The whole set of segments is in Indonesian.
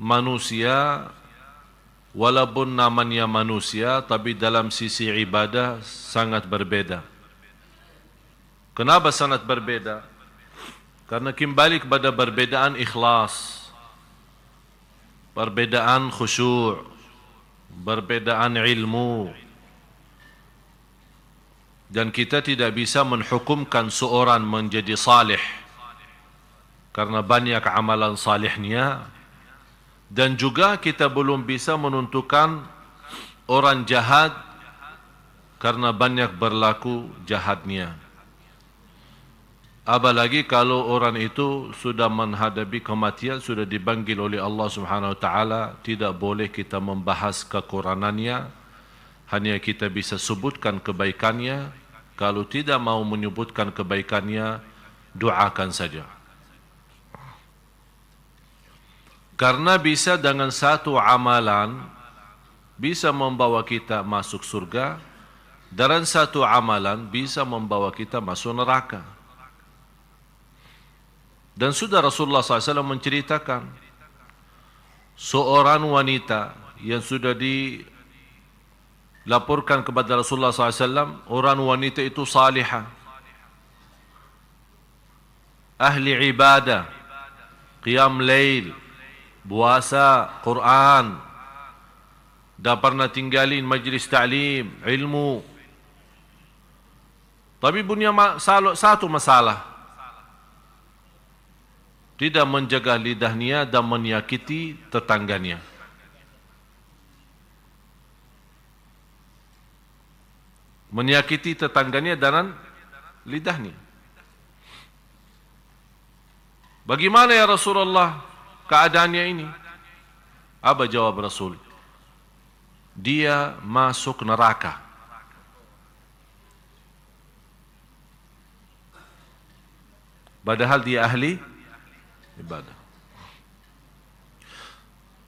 manusia, walaupun namanya manusia, tapi dalam sisi ibadah sangat berbeda. Kenapa sangat berbeda? Karena kembali kepada perbedaan ikhlas, perbedaan khusyuk, perbedaan ilmu. Dan kita tidak bisa menghukumkan seorang menjadi salih karena banyak amalan salihnya, dan juga kita belum bisa menentukan orang jahat karena banyak berlaku jahatnya. Apalagi kalau orang itu sudah menghadapi kematian, sudah dipanggil oleh Allah Subhanahu wa taala, tidak boleh kita membahas kekurangannya, hanya kita bisa sebutkan kebaikannya. Kalau tidak mau menyebutkan kebaikannya, doakan saja. Karena bisa dengan satu amalan bisa membawa kita masuk surga, dan satu amalan bisa membawa kita masuk neraka. Dan sudah Rasulullah SAW menceritakan seorang wanita yang sudah dilaporkan kepada Rasulullah SAW, orang wanita itu salihah, ahli ibadah, qiyam lail, puasa, Quran, dah pernah tinggalin majlis ta'lim, ilmu. Tapi punya satu masalah, tidak menjaga lidahnya dan menyakiti tetangganya. Menyakiti tetangganya dan lidahnya. Bagaimana ya Rasulullah keadaannya ini? Apa jawab Rasul? Dia masuk neraka. Padahal dia ahli ibadah.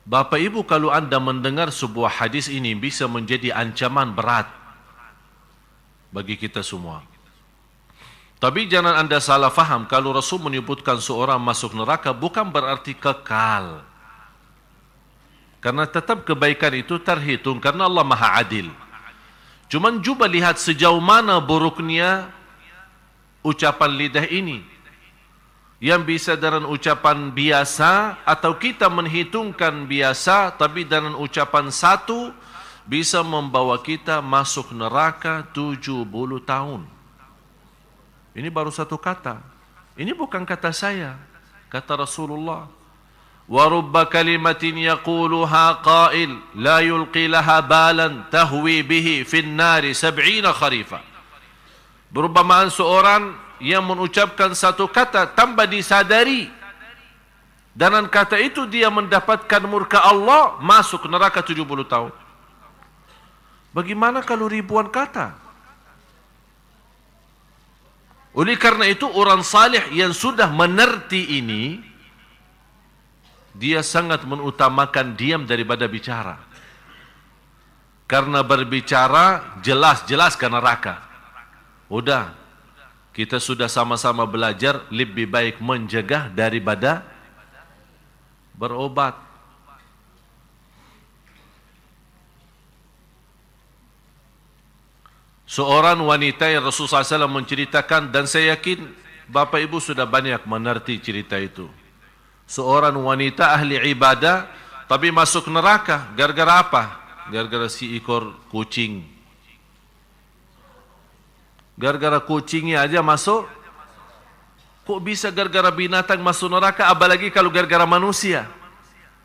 Bapak Ibu, kalau anda mendengar sebuah hadis ini, bisa menjadi ancaman berat bagi kita semua. Tapi jangan anda salah faham, kalau Rasul menyebutkan seorang masuk neraka bukan berarti kekal. Karena tetap kebaikan itu terhitung, karena Allah Maha Adil. Cuman coba lihat sejauh mana buruknya ucapan lidah ini, yang bisa dengan ucapan biasa, atau kita menghitungkan biasa, tapi dengan ucapan satu bisa membawa kita masuk neraka 70 tahun. Ini baru satu kata. Ini bukan kata saya, kata Rasulullah. Wa rubba kalimatin yaquluha qail la yulqi laha balan tahwi bihi fin nari 70 kharifa. Berumpamaan seorang yang mengucapkan satu kata tanpa disadari, dan kata itu dia mendapatkan murka Allah, masuk neraka 70 tahun. Bagaimana kalau ribuan kata? Oleh karena itu orang salih yang sudah menerti ini, dia sangat mengutamakan diam daripada bicara. Karena berbicara jelas-jelas ke neraka. Udah, kita sudah sama-sama belajar lebih baik mencegah daripada berobat. Seorang wanita yang Rasulullah SAW menceritakan, dan saya yakin Bapak Ibu sudah banyak mengerti cerita itu. Seorang wanita ahli ibadah, tapi masuk neraka. Gara-gara apa? Gara-gara si ekor kucing. Gara-gara kucingnya aja masuk. Kok bisa gara-gara binatang masuk neraka? Apalagi kalau gara-gara manusia.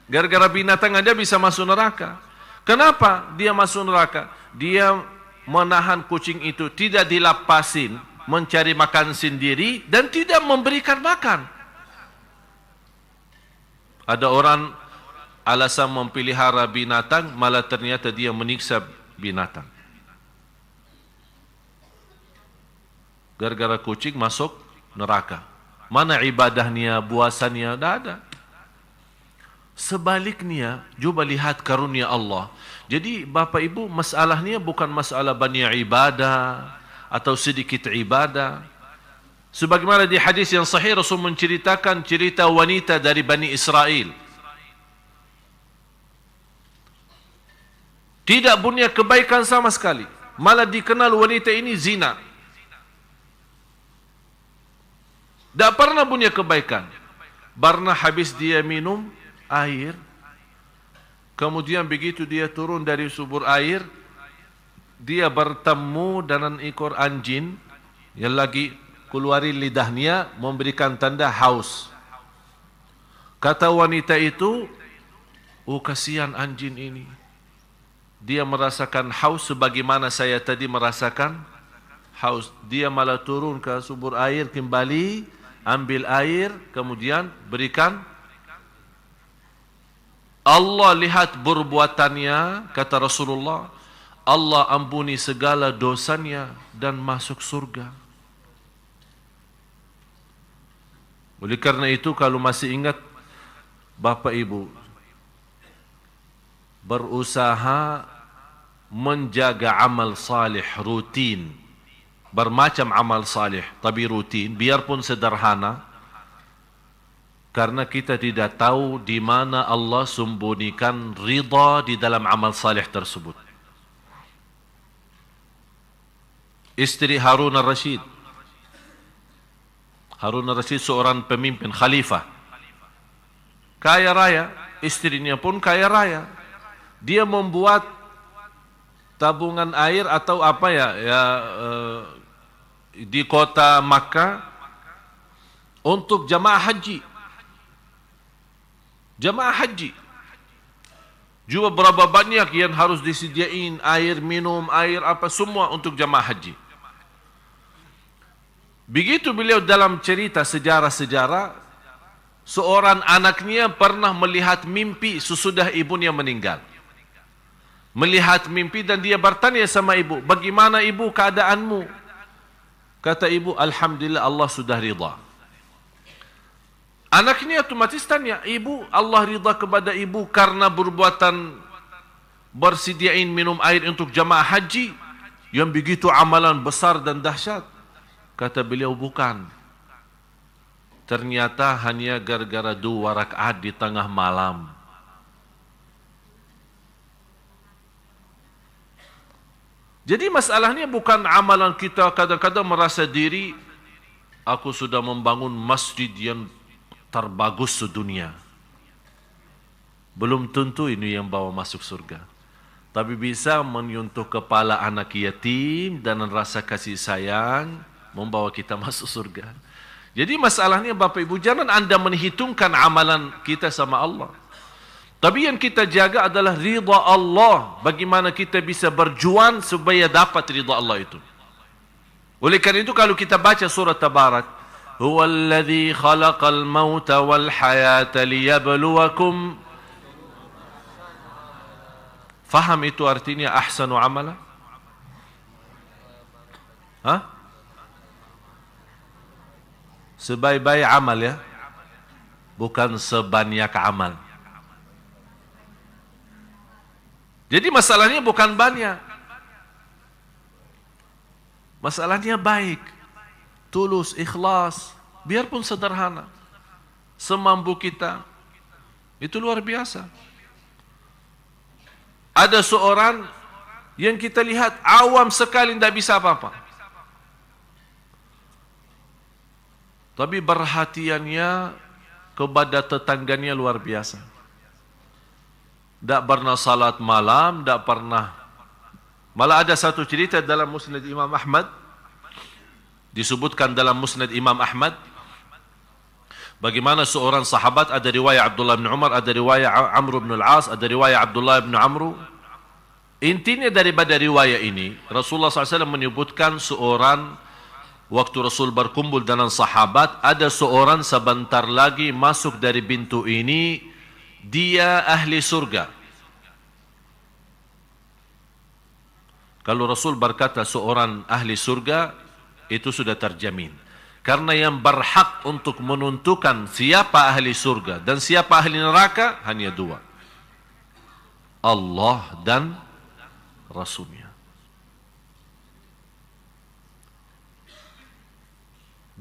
Gara-gara binatang aja bisa masuk neraka. Kenapa dia masuk neraka? Dia menahan kucing itu, tidak dilapasin, mencari makan sendiri, dan tidak memberikan makan. Ada orang alasan memelihara binatang, malah ternyata dia menyiksa binatang. Gara-gara kucing masuk neraka. Mana ibadahnya, puasanya? Tidak ada. Sebaliknya, coba lihat karunia Allah. Jadi Bapak Ibu, masalahnya bukan masalah banyak ibadah atau sedikit ibadah. Sebagaimana di hadis yang sahih, Rasul menceritakan cerita wanita dari Bani Israel. Tidak punya kebaikan sama sekali. Malah dikenal wanita ini zina. Tak pernah punya kebaikan. Pernah habis dia minum air, kemudian begitu dia turun dari sumber air, dia bertemu dengan ekor anjing yang lagi keluarin lidahnya memberikan tanda haus. Kata wanita itu, oh kasihan anjing ini. Dia merasakan haus sebagaimana saya tadi merasakan haus. Dia malah turun ke sumber air kembali, ambil air, kemudian berikan. Allah lihat perbuatannya, kata Rasulullah, Allah ampuni segala dosanya dan masuk surga. Oleh karena itu, kalau masih ingat, Bapak Ibu, berusaha menjaga amal salih rutin, bermacam amal salih tapi rutin, biarpun sederhana, karena kita tidak tahu di mana Allah sembunyikan ridha di dalam amal salih tersebut. Istri Harun al-Rashid, Harun al-Rashid seorang pemimpin khalifah, kaya raya, istrinya pun kaya raya. Dia membuat tabungan air atau apa di kota Makkah untuk jamaah haji. Jamaah haji. Juga berapa banyak yang harus disediain air minum, air apa semua untuk jamaah haji. Begitu beliau dalam cerita sejarah-sejarah, seorang anaknya pernah melihat mimpi sesudah ibunya meninggal. Melihat mimpi dan dia bertanya sama ibu, bagaimana ibu keadaanmu? Kata ibu, alhamdulillah Allah sudah ridha. Anaknya otomatis tanya, ibu, Allah ridha kepada ibu karena perbuatan bersediain minum air untuk jamaah haji yang begitu amalan besar dan dahsyat? Kata beliau, bukan. Ternyata hanya gara-gara 2 rakaat di tengah malam. Jadi masalahnya bukan amalan kita kadang-kadang merasa diri, aku sudah membangun masjid yang terbagus sedunia. Belum tentu ini yang bawa masuk surga. Tapi bisa menyentuh kepala anak yatim dan rasa kasih sayang membawa kita masuk surga. Jadi masalahnya Bapak Ibu, jangan Anda menghitungkan amalan kita sama Allah. Tapi yang kita jaga adalah ridha Allah. Bagaimana kita bisa berjuang supaya dapat ridha Allah itu. Oleh karena itu kalau kita baca surah Tabarak, huwallazi khalaqal mauta wal hayata liyabluwakum. Faham itu artinya ahsanu amala? Hah? Sebaik-baik amal ya, bukan sebanyak amal. Jadi masalahnya bukan banyak, masalahnya baik, tulus, ikhlas, biarpun sederhana, semampu kita, itu luar biasa. Ada seorang yang kita lihat awam sekali, tidak bisa apa-apa, tapi perhatiannya kepada tetangganya luar biasa. Tak pernah salat malam, tak pernah. Malah ada satu cerita dalam Musnad Imam Ahmad, disebutkan dalam Musnad Imam Ahmad, bagaimana seorang sahabat, ada riwayat Abdullah bin Umar, ada riwayat Amr bin Al-As, ada riwayat Abdullah bin Amr. Intinya daripada riwayat ini, Rasulullah SAW menyebutkan seorang, waktu Rasul berkumpul dengan sahabat, ada seorang sebentar lagi masuk dari pintu ini, dia ahli surga. Kalau Rasul berkata seorang ahli surga, itu sudah terjamin. Karena yang berhak untuk menentukan siapa ahli surga dan siapa ahli neraka hanya 2. Allah dan Rasulnya.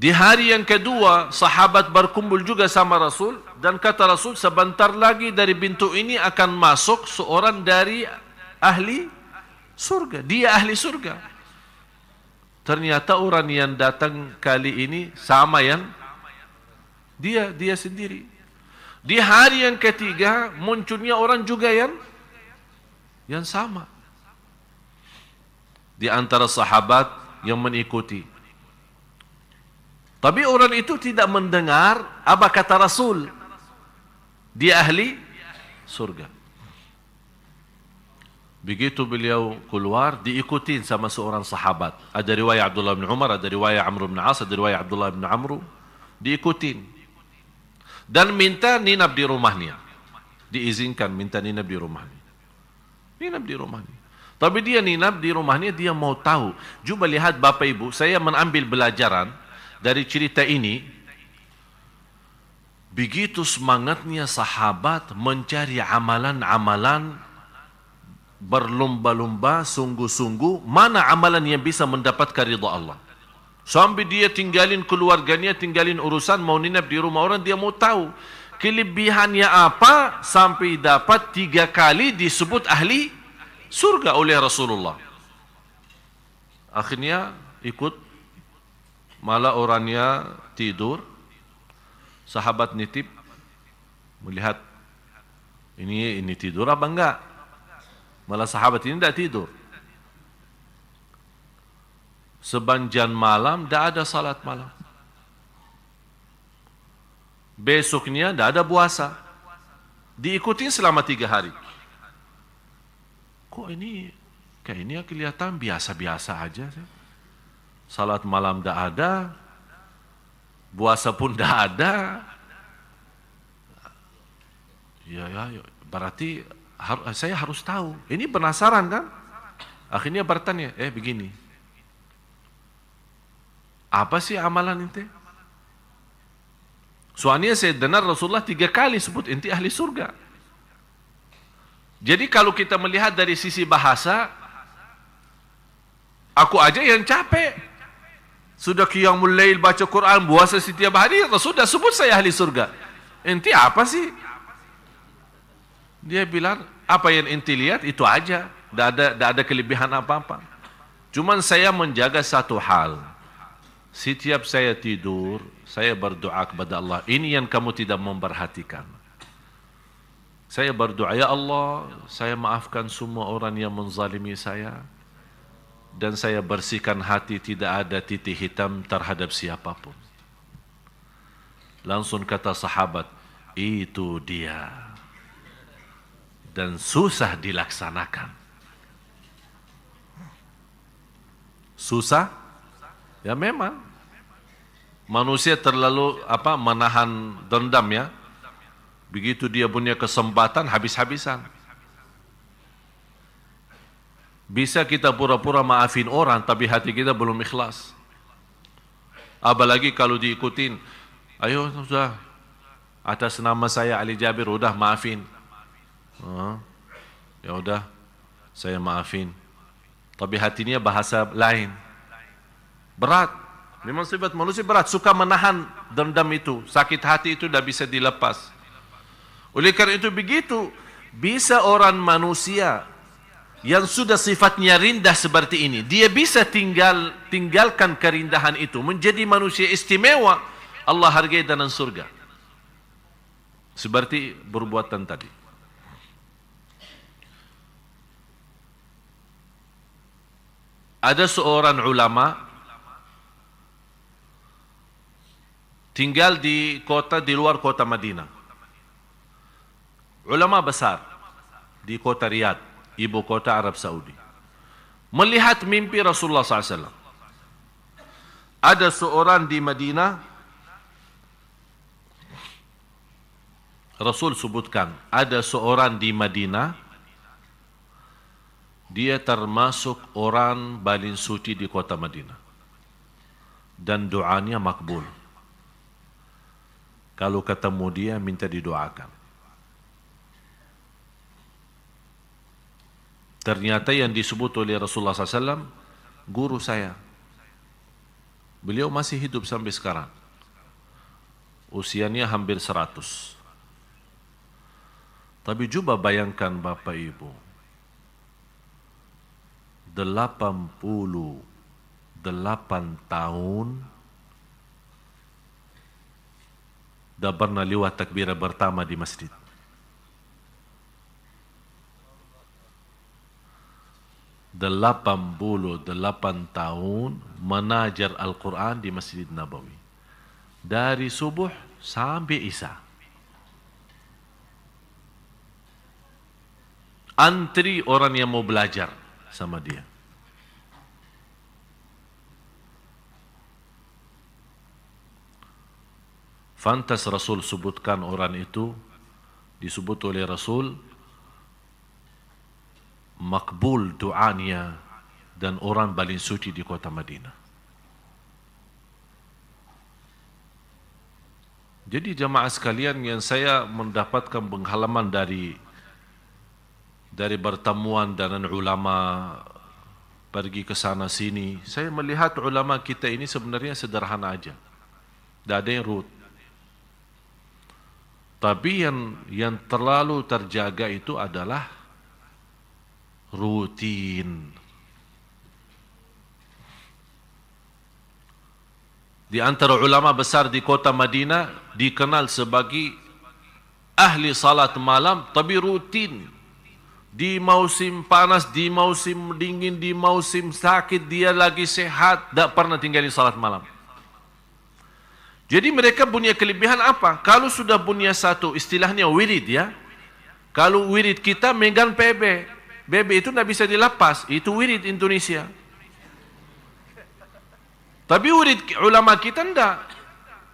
Di hari yang kedua, sahabat berkumpul juga sama Rasul, dan kata Rasul, sebentar lagi dari pintu ini akan masuk seorang dari ahli surga. Dia ahli surga. Ternyata orang yang datang kali ini sama yang dia sendiri. Di hari yang ketiga munculnya orang juga yang sama. Di antara sahabat yang mengikuti. Tapi orang itu tidak mendengar apa kata Rasul. Dia ahli surga. Begitu beliau keluar, diikutin sama seorang sahabat. Ada riwayat Abdullah bin Umar, ada riwayat Amr bin As, ada riwayat Abdullah bin Amr. Diikutin. Dan minta ninap di rumahnya. Diizinkan minta ninap di rumahnya. Ninap di rumahnya. Tapi dia ninap di rumahnya, dia mau tahu. Cuba lihat Bapak Ibu, saya mengambil pelajaran dari cerita ini. Begitu semangatnya sahabat mencari amalan-amalan, berlomba-lomba, sungguh-sungguh, mana amalan yang bisa mendapatkan ridha Allah. Sampai dia tinggalin keluarganya, tinggalin urusan, mau ninap di rumah orang, dia mau tahu kelebihannya apa sampai dapat 3 kali disebut ahli surga oleh Rasulullah. Akhirnya ikut, malah orangnya tidur. Sahabat nitip melihat ini tidur apa enggak. Malah sahabat ini tidak tidur. Sepanjang malam tidak ada salat malam. Besoknya tidak ada puasa. Diikutin selama 3 hari. Kok ini kayaknya kelihatan biasa-biasa aja. Salat malam tidak ada. Puasa pun tidak ada. Ya, berarti saya harus tahu. Ini penasaran kan? Akhirnya bertanya, begini. Apa sih amalan ente? Soalnya saya dengar Rasulullah 3 kali sebut ente ahli surga. Jadi kalau kita melihat dari sisi bahasa, aku aja yang capek. Sudah qiyamul lail, baca Quran, puasa setiap hari, Rasul sudah sebut saya ahli surga. Ente apa sih? Dia bilang, apa yang ente lihat itu aja. Tidak ada kelebihan apa-apa. Cuman saya menjaga satu hal. Setiap saya tidur, saya berdoa kepada Allah. Ini yang kamu tidak memperhatikan. Saya berdoa, ya Allah, saya maafkan semua orang yang menzalimi saya. Dan saya bersihkan hati, tidak ada titik hitam terhadap siapapun. Langsung kata sahabat, itu dia. Dan susah dilaksanakan. Susah? Ya memang. Manusia terlalu menahan dendam ya. Begitu dia punya kesempatan, habis-habisan. Bisa kita pura-pura maafin orang, tapi hati kita belum ikhlas. Apalagi kalau diikutin, ayo sudah, atas nama saya Ali Jabir, udah maafin. Ya udah, saya maafin. Tapi hatinya bahasa lain. Berat. Memang sifat manusia berat, suka menahan dendam itu. Sakit hati itu tidak bisa dilepas. Oleh karena itu begitu, bisa orang manusia yang sudah sifatnya rendah seperti ini, dia bisa tinggalkan kerindahan itu, menjadi manusia istimewa, Allah hargai dalam surga. Seperti perbuatan tadi. Ada seorang ulama tinggal di luar kota Madinah. Ulama besar di kota Riyadh, ibu kota Arab Saudi. Melihat mimpi Rasulullah SAW. Ada seorang di Madinah, Rasul sebutkan, ada seorang di Madinah, dia termasuk orang paling suci di kota Madinah. Dan doanya makbul. Kalau ketemu dia, minta didoakan. Ternyata yang disebut oleh Rasulullah SAW, guru saya. Beliau masih hidup sampai sekarang. Usianya hampir 100. Tapi coba bayangkan Bapak Ibu. tahun dah pernah lewat takbirah pertama di masjid. Delapan tahun menajar Al-Quran di Masjid Nabawi. Dari subuh sampai Isya. Antri orang yang mau belajar sama dia. Fantas Rasul sebutkan orang itu, disebut oleh Rasul makbul doanya dan orang paling suci di kota Madinah. Jadi jamaah sekalian yang saya mendapatkan pengalaman dari pertemuan dengan ulama, pergi ke sana sini, saya melihat ulama kita ini sebenarnya sederhana aja. Tidak ada yang ruwet. Tapi yang terlalu terjaga itu adalah rutin. Di antara ulama besar di kota Madinah dikenal sebagai ahli salat malam, tapi rutin. Di musim panas, di musim dingin, di musim sakit, dia lagi sehat, tak pernah tinggalin salat malam. Jadi mereka punya kelebihan apa? Kalau sudah punya satu, istilahnya wirid ya. Kalau wirid kita megang PB. BB itu tidak bisa dilepas. Itu wirid Indonesia. Tapi wirid ulama kita tidak.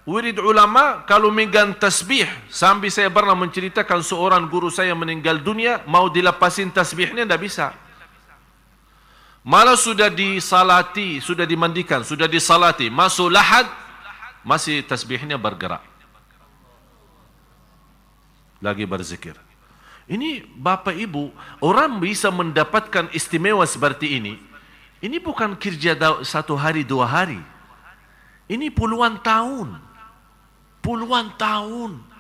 Wirid ulama kalau megang tasbih. Sampai saya pernah menceritakan seorang guru saya meninggal dunia. Mau dilepasin tasbihnya tidak bisa. Malah sudah disalati, sudah dimandikan, sudah disalati. Masuk lahad. Masih tasbihnya bergerak. Lagi berzikir. Ini Bapak Ibu, orang bisa mendapatkan istimewa seperti ini. Ini bukan kerja satu hari, dua hari. Ini puluhan tahun. Puluhan tahun.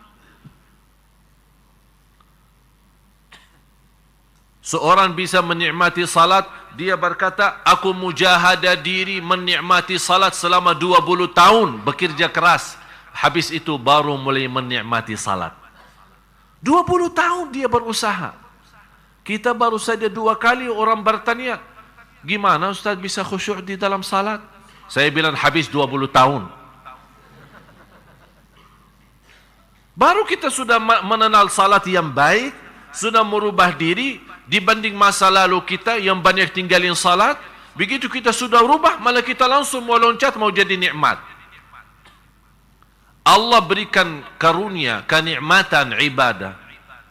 Seorang bisa menikmati salat, dia berkata, aku mujahadah diri menikmati salat selama 20 tahun, bekerja keras. Habis itu baru mulai menikmati salat. 20 tahun dia berusaha. Kita baru saja 2 kali orang bertanya, gimana Ustaz bisa khusyuk di dalam salat? Saya bilang habis 20 tahun. Baru kita sudah mengenal salat yang baik, sudah merubah diri, dibanding masa lalu kita yang banyak tinggalin salat. Begitu kita sudah rubah, malah kita langsung mau loncat, mau jadi nikmat. Allah berikan karunia, kenikmatan ibadah,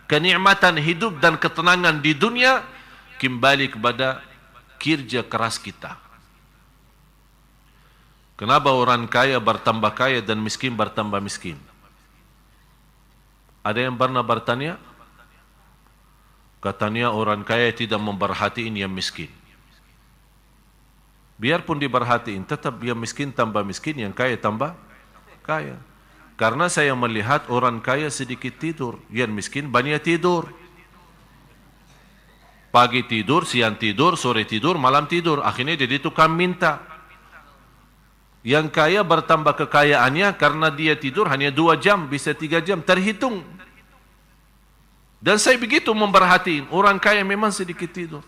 kenikmatan hidup dan ketenangan di dunia, kembali kepada kerja keras kita. Kenapa orang kaya bertambah kaya dan miskin bertambah miskin? Ada yang pernah bertanya? Katanya orang kaya tidak memperhatiin yang miskin. Biarpun diperhatiin, tetap yang miskin tambah miskin, yang kaya tambah kaya. Karena saya melihat orang kaya sedikit tidur, yang miskin banyak tidur. Pagi tidur, siang tidur, sore tidur, malam tidur. Akhirnya jadi tukang minta. Yang kaya bertambah kekayaannya karena dia tidur hanya 2 jam, bisa 3 jam, terhitung. Dan saya begitu memperhatiin, orang kaya memang sedikit tidur.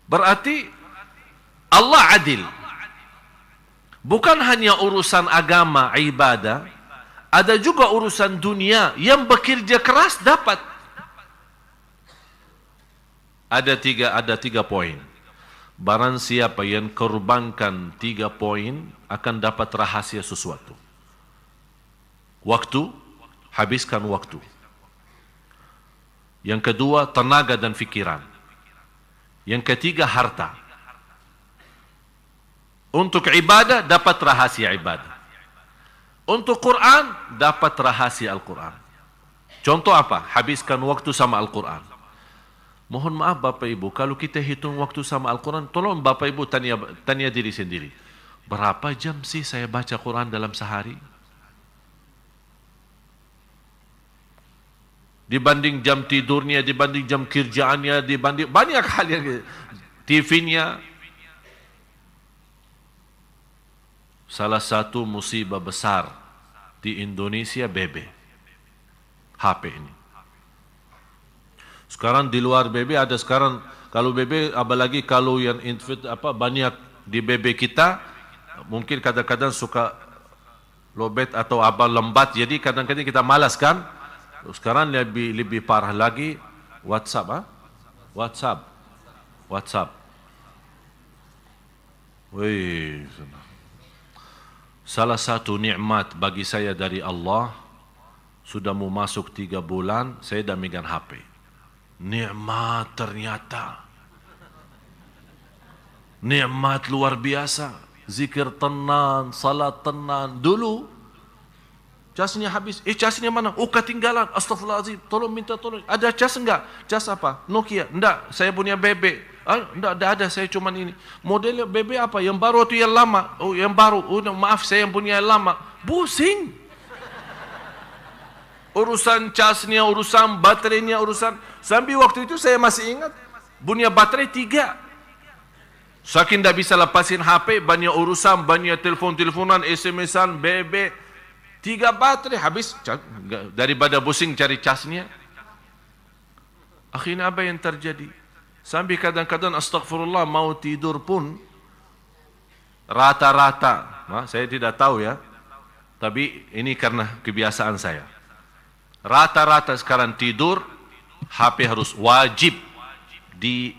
Berarti Allah adil. Bukan hanya urusan agama, ibadah, ada juga urusan dunia yang bekerja keras dapat. Ada tiga poin. Barang siapa yang korbankan 3 poin akan dapat rahasia sesuatu. Waktu, habiskan waktu. Yang kedua, tenaga dan fikiran. Yang ketiga, harta. Untuk ibadah, dapat rahasia ibadah. Untuk Quran, dapat rahasia Al-Quran. Contoh apa? Habiskan waktu sama Al-Quran. Mohon maaf Bapak Ibu, kalau kita hitung waktu sama Al-Quran, tolong Bapak Ibu tanya diri sendiri. Berapa jam sih saya baca Quran dalam sehari? dibanding jam tidurnya, dibanding jam kerjaannya, dibanding banyak hal yang TV-nya. Salah satu musibah besar di Indonesia BB, HP ini. Sekarang di luar BB ada sekarang, kalau BB apalagi kalau yang banyak di BB kita, mungkin kadang-kadang suka lobet atau lembat, jadi kadang-kadang kita malas kan. Sekarang lebih parah lagi WhatsApp, WhatsApp. Wih, salah satu nikmat bagi saya dari Allah, sudah mau masuk 3 bulan, saya dah megang HP. Nikmat ternyata. Nikmat luar biasa. Zikir tenang, salat tenang. Dulu, casnya habis. Casnya mana? Oh, ketinggalan. Astaghfirullahaladzim. Tolong minta tolong. Ada cas enggak? Cas apa? Nokia? Enggak, saya punya BB. Enggak ada, saya cuman ini. Modelnya BB apa? Yang baru atau yang lama? Oh, yang baru. Oh, maaf, saya yang punya yang lama. Pusing. Urusan casnya, urusan baterainya, urusan. Sampai waktu itu saya masih ingat, punya baterai 3. Saking tidak bisa lepasin HP, banyak urusan, banyak telefon-teleponan, SMS-an, BB. 3 baterai habis, daripada pusing cari casnya. Akhirnya apa yang terjadi? Sampai kadang-kadang astagfirullah mau tidur pun rata-rata, saya tidak tahu ya, tapi ini karena kebiasaan saya. Rata-rata sekarang tidur, HP harus wajib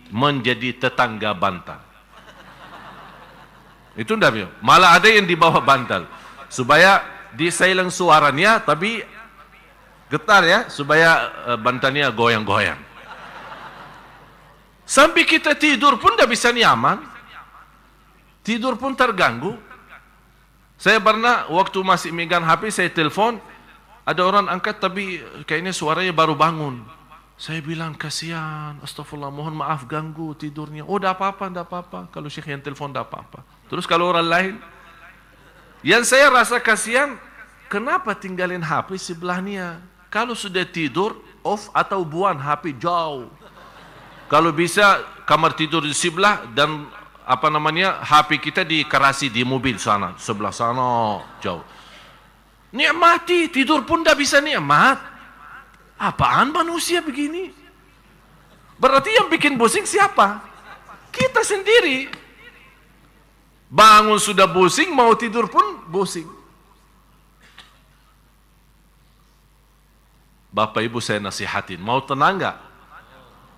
menjadi tetangga bantal. Itu enggak, malah ada yang di bawah bantal supaya di silent suaranya, tapi getar ya, supaya bantalnya goyang-goyang. Sampai kita tidur pun tidak bisa nyaman, tidur pun terganggu. Saya pernah waktu masih megang HP, saya telepon, ada orang angkat tapi kayaknya suaranya baru bangun. Saya bilang kasihan, astagfirullah, mohon maaf ganggu tidurnya. Oh, tidak apa-apa. Kalau syekh yang telepon tidak apa-apa. Terus kalau orang lain, yang saya rasa kasihan, kenapa tinggalin HP sebelahnya? Kalau sudah tidur, off atau buang HP jauh. Kalau bisa kamar tidur di sebelah dan HP kita dikerasi di mobil sana, sebelah sana jauh. Nikmati, tidur pun tidak bisa nikmat. Apaan manusia begini? Berarti yang bikin pusing siapa? Kita sendiri. Bangun sudah pusing, mau tidur pun pusing. Bapak Ibu saya nasihatin, mau tenang enggak?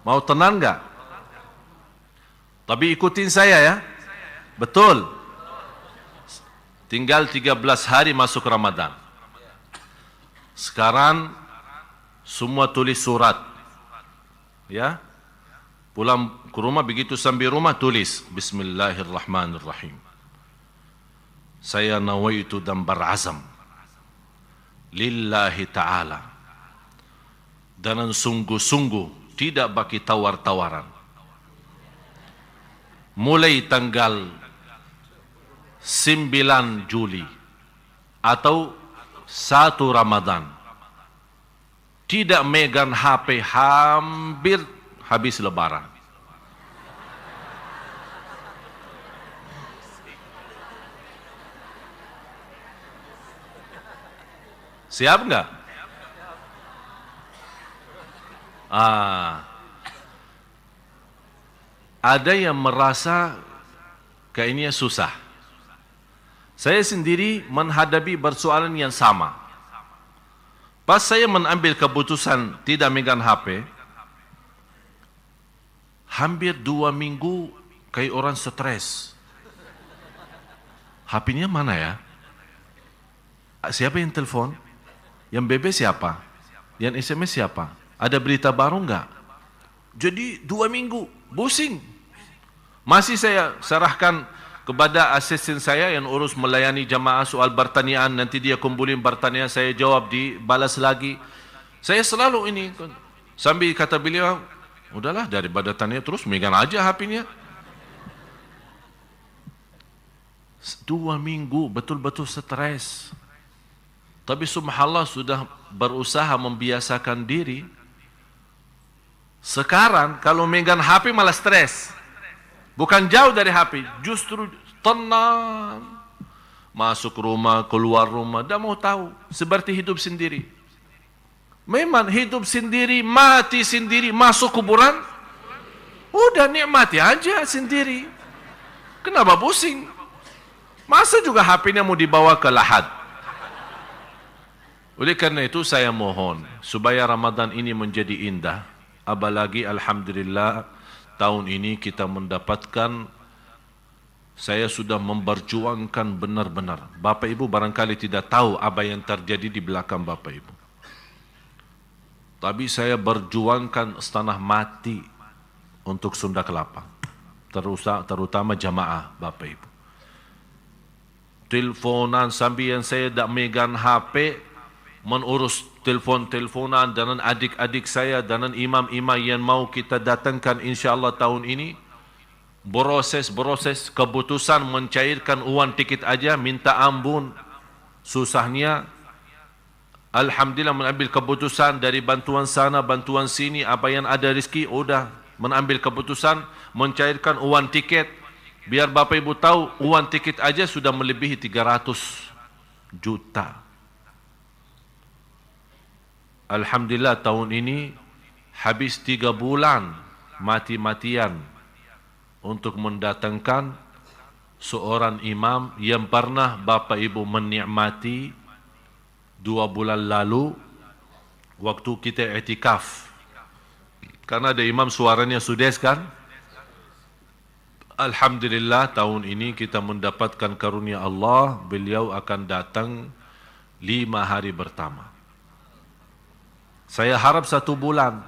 Mau tenang enggak? Tapi ikutin saya ya. Betul. Tinggal 13 hari masuk Ramadan. Sekarang semua tulis surat. Ya. Pulang ke rumah, begitu sampai rumah tulis Bismillahirrahmanirrahim. Saya nawaitu dan berazam lillahi ta'ala, dan sungguh-sungguh tidak bagi tawar-tawaran. Mulai tanggal 9 Juli atau 1 Ramadan, tidak megang HP hampir habis lebaran. Siap enggak? Ada yang merasa kayaknya susah. Saya sendiri menghadapi persoalan yang sama. Pas saya mengambil keputusan tidak megang HP, hampir 2 minggu kayak orang stres. HP-nya mana ya? Siapa yang telepon? Yang BB siapa? Yang SMS siapa? Ada berita baru enggak? Jadi 2 minggu, pusing. Masih saya serahkan kepada asisten saya yang urus melayani jamaah soal pertanyaan. Nanti dia kumpulin pertanyaan, saya jawab, dibalas lagi. Saya selalu ini. Sambil kata beliau, udahlah daripada tanya terus, megang aja HP-nya. 2 minggu betul-betul stres. Tapi subhanallah sudah berusaha membiasakan diri. Sekarang kalau megang HP malah stres. Bukan jauh dari HP, justru tenang. Masuk rumah, keluar rumah, tidak mau tahu. Seperti hidup sendiri. Memang hidup sendiri, mati sendiri, masuk kuburan. Udah nikmati aja sendiri. Kenapa pusing? Masa juga HP-nya mau dibawa ke lahat? Oleh karena itu saya mohon supaya Ramadan ini menjadi indah. Apalagi alhamdulillah tahun ini kita mendapatkan, saya sudah memperjuangkan benar-benar. Bapak Ibu barangkali tidak tahu apa yang terjadi di belakang Bapak Ibu. Tapi saya berjuangkan setengah mati untuk Sunda Kelapa. Terutama jamaah Bapak Ibu. Teleponan sambil yang saya tak megang HP, mengurus telefon-teleponan dengan adik-adik saya, dengan imam-imam yang mau kita datangkan insyaAllah tahun ini. Proses keputusan mencairkan uang tiket aja, minta ampun. Susahnya. Alhamdulillah mengambil keputusan dari bantuan sana, bantuan sini, apa yang ada rezeki, udah mengambil keputusan mencairkan uang tiket. Biar Bapak Ibu tahu, uang tiket aja sudah melebihi 300 juta. Alhamdulillah tahun ini habis 3 bulan mati-matian untuk mendatangkan seorang imam yang pernah Bapak Ibu menikmati 2 bulan lalu waktu kita i'tikaf. Karena ada imam suaranya sudes kan? Alhamdulillah tahun ini kita mendapatkan karunia Allah, beliau akan datang 5 hari pertama. Saya harap 1 bulan.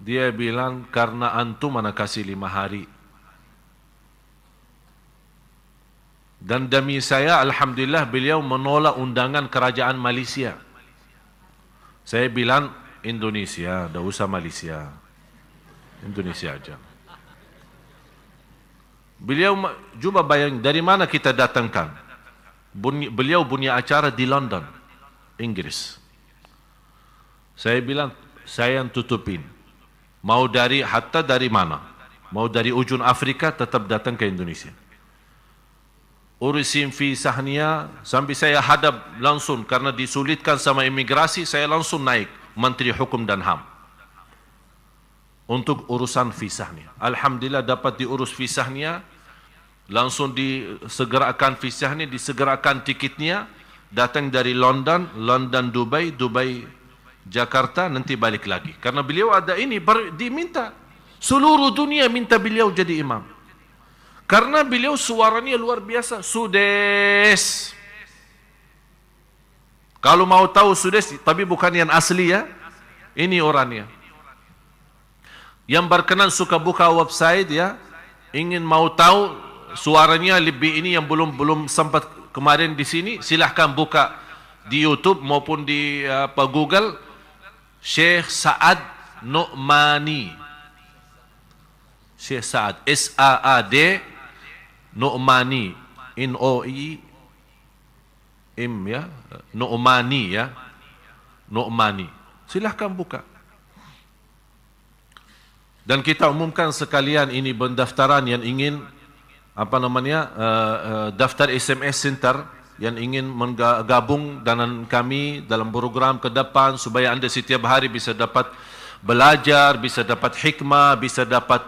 Dia bilang karena antum mana kasih 5 hari. Dan demi saya alhamdulillah beliau menolak undangan kerajaan Malaysia. Saya bilang Indonesia, tak usah Malaysia. Indonesia aja. Beliau cuba bayang dari mana kita datangkan. Beliau punya acara di London, Inggris. Saya bilang, saya yang tutupin. Mau hatta dari mana? Mau dari ujung Afrika tetap datang ke Indonesia. Urusin visahnya sampai saya hadap langsung karena disulitkan sama imigrasi, saya langsung naik Menteri Hukum dan HAM untuk urusan visahnya. Alhamdulillah dapat diurus visahnya, langsung disegerakan visahnya, disegerakan tiketnya, datang dari London, Dubai, Jakarta, nanti balik lagi. Karena beliau ada ini, diminta. Seluruh dunia minta beliau jadi imam. Karena beliau suaranya luar biasa, sudes. Kalau mau tahu sudes, tapi bukan yang asli ya. Ini orangnya. Yang berkenan suka buka website ya, ingin mau tahu suaranya lebih ini yang belum sempat kemarin di sini, silahkan buka di YouTube maupun di Google, Syekh Sa'ad Nu'mani. Syekh Sa'ad, S-A-A-D Nu'mani, N-O-I-M ya, Nu'mani ya, Nu'mani. Silahkan buka. Dan kita umumkan sekalian ini pendaftaran yang ingin daftar SMS Center yang ingin menggabung dengan kami dalam program ke depan supaya anda setiap hari bisa dapat belajar, bisa dapat hikmah, bisa dapat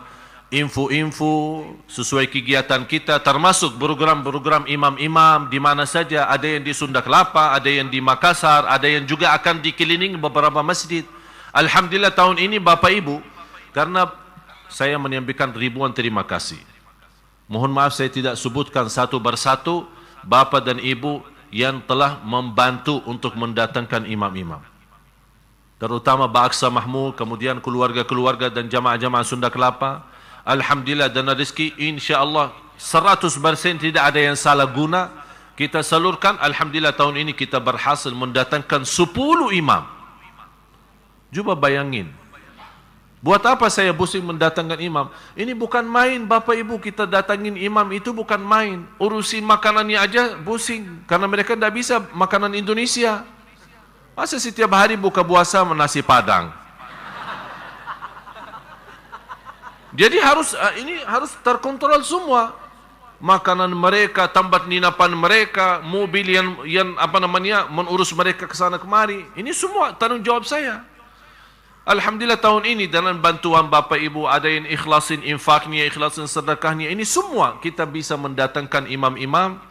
info-info sesuai kegiatan kita, termasuk program-program imam-imam di mana saja, ada yang di Sunda Kelapa, ada yang di Makassar, ada yang juga akan dikelilingi beberapa masjid. Alhamdulillah tahun ini Bapak Ibu, karena saya menyampaikan ribuan terima kasih. Mohon maaf saya tidak sebutkan satu persatu Bapak dan Ibu yang telah membantu untuk mendatangkan imam-imam. Terutama Pak Aksa Mahmud, kemudian keluarga-keluarga dan jamaah-jamaah Sunda Kelapa. Alhamdulillah dan rezeki insyaAllah 100% tidak ada yang salah guna kita salurkan. Alhamdulillah tahun ini kita berhasil mendatangkan 10 imam. Cuba bayangin, buat apa saya pusing mendatangkan imam? Ini bukan main Bapak Ibu, kita datangin imam itu bukan main. Urusin makanannya aja pusing karena mereka tidak bisa makanan Indonesia. Masa setiap hari buka puasa nasi padang? Jadi ini harus terkontrol semua. Makanan mereka, tempat ninapan mereka, mobil yang mengurus mereka ke sana kemari. Ini semua tanggung jawab saya. Alhamdulillah tahun ini dengan bantuan Bapak Ibu, ada yang ikhlasin infaknya, ikhlasin sedekahnya. Ini semua kita bisa mendatangkan imam-imam.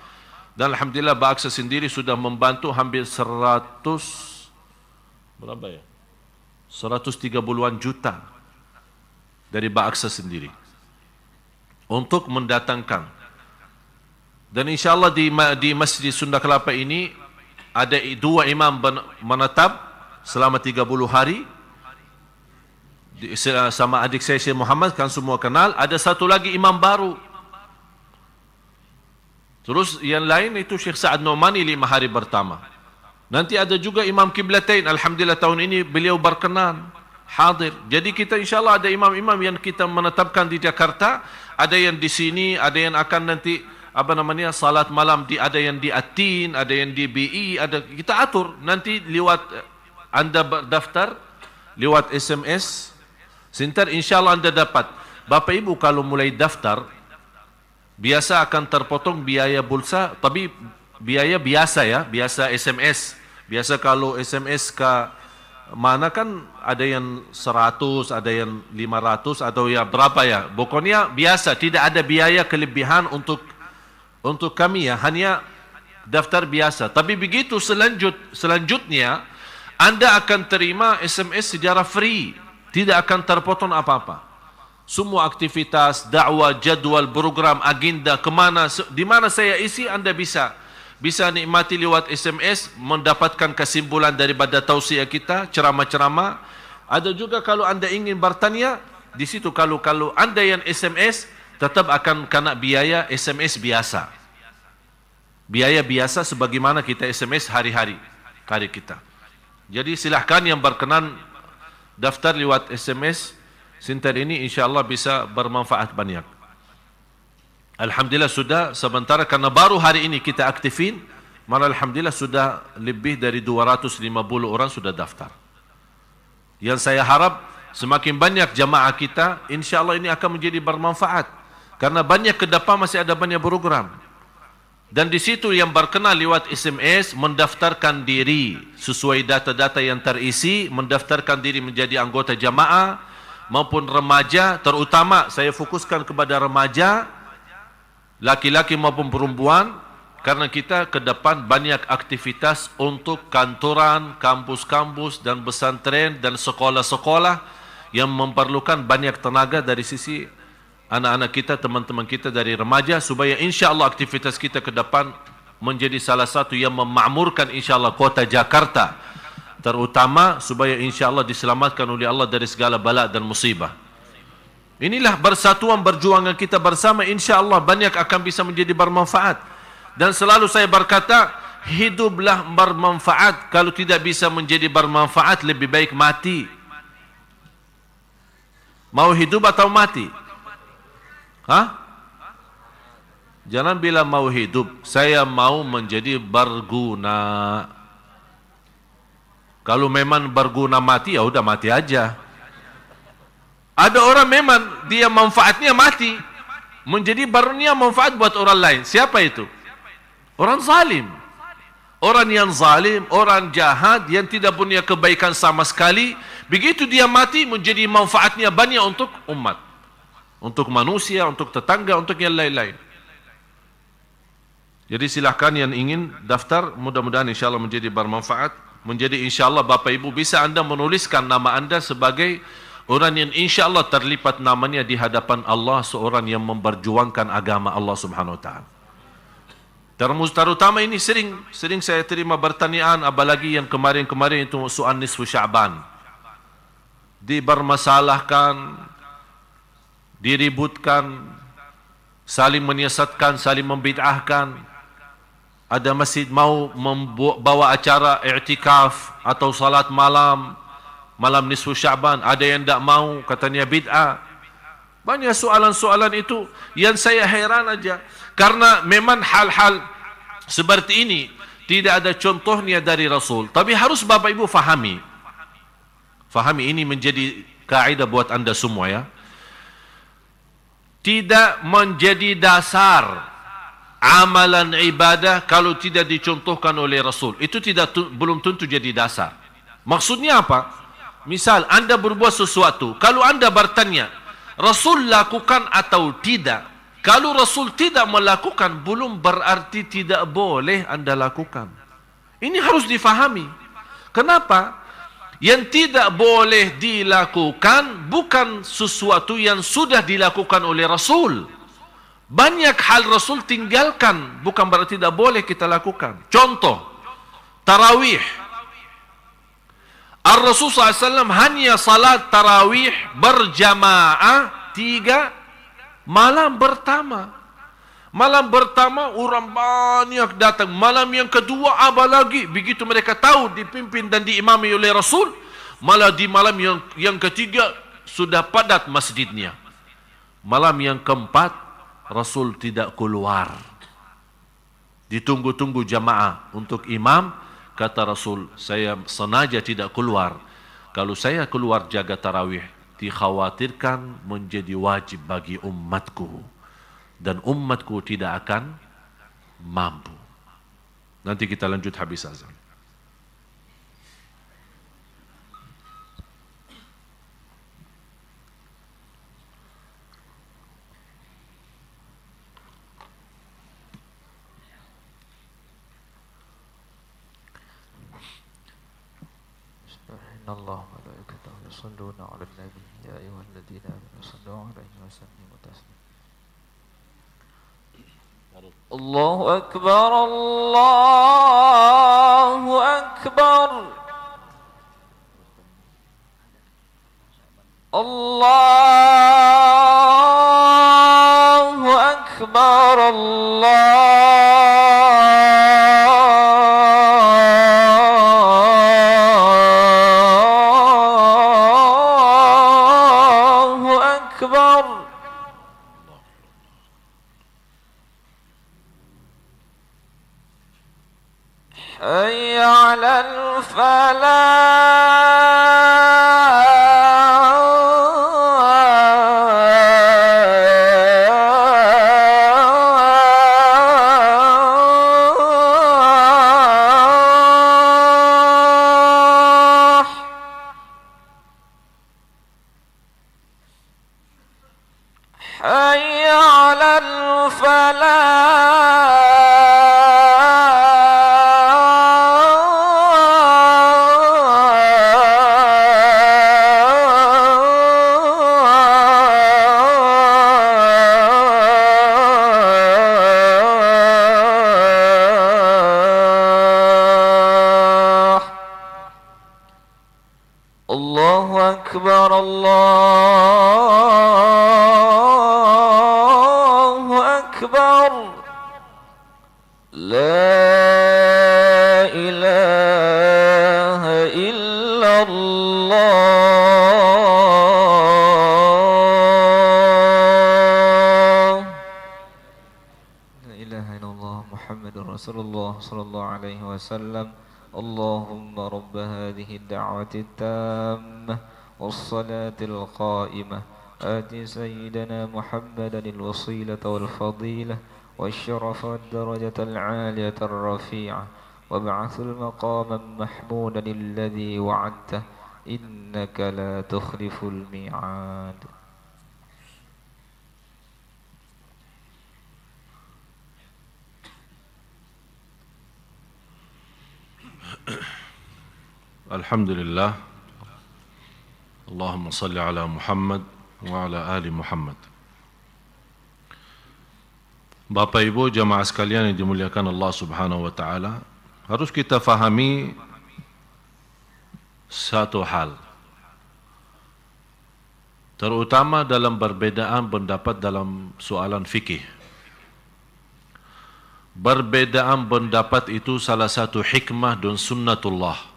Dan Alhamdulillah Ba'aksa sendiri sudah membantu hampir 130-an juta dari Ba'aksa sendiri untuk mendatangkan. Dan insyaAllah di Masjid Sunda Kelapa ini ada 2 imam menetap selama 30 hari sama adik saya Syekh Muhammad, kan semua kenal. Ada 1 lagi imam baru. Terus yang lain itu Syekh Sa'ad Nu'mani 5 hari pertama. Nanti ada juga Imam Qiblatain. Alhamdulillah tahun ini beliau berkenan hadir. Jadi kita insyaAllah ada imam-imam yang kita menetapkan di Jakarta. Ada yang di sini, ada yang akan nanti salat malam ada yang di Atin, ada yang di BI, kita atur nanti lewat Anda berdaftar lewat SMS. Sintar insyaallah Anda dapat. Bapak Ibu kalau mulai daftar biasa akan terpotong biaya pulsa, tapi biaya biasa ya, biasa SMS. Biasa kalau SMS ke mana kan ada yang 100, ada yang 500 atau ya berapa ya. Pokoknya biasa, tidak ada biaya kelebihan untuk kami ya, hanya daftar biasa. Tapi begitu selanjutnya Anda akan terima SMS secara free, tidak akan terpotong apa-apa. Semua aktivitas, dakwah, jadwal, program, agenda, di mana saya isi Anda bisa nikmati lewat SMS, mendapatkan kesimpulan daripada tausiah kita, ceramah-ceramah. Ada juga kalau Anda ingin bertanya di situ, kalau Anda yang SMS tetap akan kena biaya SMS biasa. Biaya biasa sebagaimana kita SMS hari-hari kita. Jadi silahkan yang berkenan daftar lewat SMS Sintar ini insyaAllah bisa bermanfaat banyak. Alhamdulillah sudah sementara karena baru hari ini kita aktifin, malah Alhamdulillah sudah lebih dari 250 orang sudah daftar. Yang saya harap semakin banyak jamaah kita, insyaAllah ini akan menjadi bermanfaat. Karena banyak ke depan masih ada banyak program. Dan di situ yang berkenal lewat SMS, mendaftarkan diri sesuai data-data yang terisi, mendaftarkan diri menjadi anggota jamaah maupun remaja, terutama saya fokuskan kepada remaja, laki-laki maupun perempuan, karena kita ke depan banyak aktivitas untuk kantoran, kampus-kampus dan pesantren dan sekolah-sekolah yang memerlukan banyak tenaga dari sisi anak-anak kita, teman-teman kita dari remaja, supaya insyaAllah aktivitas kita ke depan menjadi salah satu yang memakmurkan insyaAllah kota Jakarta, terutama supaya insyaAllah diselamatkan oleh Allah dari segala bala dan musibah. Inilah persatuan perjuangan kita bersama, insyaAllah banyak akan bisa menjadi bermanfaat. Dan selalu saya berkata, hiduplah bermanfaat. Kalau tidak bisa menjadi bermanfaat, lebih baik mati. Mau hidup atau mati? Jangan bilang mau hidup, saya mau menjadi berguna. Kalau memang berguna mati, ya udah mati aja. Ada orang memang dia manfaatnya mati, menjadi barunya manfaat buat orang lain. Siapa itu? Orang zalim. Orang yang zalim, orang jahat yang tidak punya kebaikan sama sekali, begitu dia mati menjadi manfaatnya banyak untuk umat, untuk manusia, untuk tetangga, untuk yang lain-lain. Jadi silahkan yang ingin daftar, mudah-mudahan insyaAllah menjadi bermanfaat. Menjadi insyaAllah Bapak Ibu bisa Anda menuliskan nama Anda sebagai orang yang insyaAllah terlipat namanya di hadapan Allah, seorang yang memperjuangkan agama Allah Subhanahu Wa Ta'ala. Terutama ini sering saya terima pertanyaan, apalagi yang kemarin-kemarin itu soal nisfu Sya'ban. Dibermasalahkan, diributkan, saling menyesatkan, saling membid'ahkan. Ada masjid mau membawa acara i'tikaf atau salat malam nisfu Sya'ban, ada yang tidak mau, katanya bid'ah. Banyak soalan-soalan itu yang saya heran aja, karena memang hal-hal seperti ini tidak ada contohnya dari Rasul. Tapi harus Bapak Ibu fahami ini menjadi kaidah buat Anda semua ya. tidak menjadi dasar amalan ibadah kalau tidak dicontohkan oleh Rasul. Itu belum tentu jadi dasar. Maksudnya apa? Misal anda berbuat sesuatu, kalau anda bertanya, Rasul lakukan atau tidak? Kalau Rasul tidak melakukan, belum berarti tidak boleh anda lakukan. Ini harus difahami. Kenapa? Yang tidak boleh dilakukan bukan sesuatu yang sudah dilakukan oleh Rasul. Banyak hal Rasul tinggalkan, bukan berarti tidak boleh kita lakukan. Contoh, tarawih. Ar-Rasul SAW hanya salat tarawih berjamaah 3 malam pertama. Malam pertama orang banyak datang. Malam yang kedua apa lagi? Begitu mereka tahu dipimpin dan diimami oleh Rasul, malah di malam yang ketiga sudah padat masjidnya. Malam yang keempat Rasul tidak keluar. Ditunggu-tunggu jamaah untuk imam. Kata Rasul, saya sengaja tidak keluar. Kalau saya keluar jaga tarawih, dikhawatirkan menjadi wajib bagi umatku. Dan umatku tidak akan mampu. Nanti kita lanjut habis azan. Allah wa malaikatahu yusholluna 'alan nabi ya ayyuhalladzina amanu shallu 'alaihi wa sallimu taslima. Allahu akbar, Allahu akbar, Allahu akbar, حي على الفلاح حي على الفلاح. الله أكبر، الله أكبر، لا إله إلا الله. لا إله إلا الله محمد رسول الله صلى الله عليه وسلم. اللهم رب هذه الدعوة التامة والصلاة القائمة آت سيدنا محمدا الوسيلة والفضيلة والشرف والدرجة العالية الرفيعة وابعث المقام محمودا الذي وعدته إنك لا تخلف الميعاد. Alhamdulillah. Allahumma salli ala Muhammad wa ala ali Muhammad. Bapak Ibu jamaah sekalian yang dimuliakan Allah Subhanahu wa taala, harus kita fahami satu hal. Terutama dalam perbedaan pendapat dalam soalan fikih. Perbedaan pendapat itu salah satu hikmah dan sunnatullah.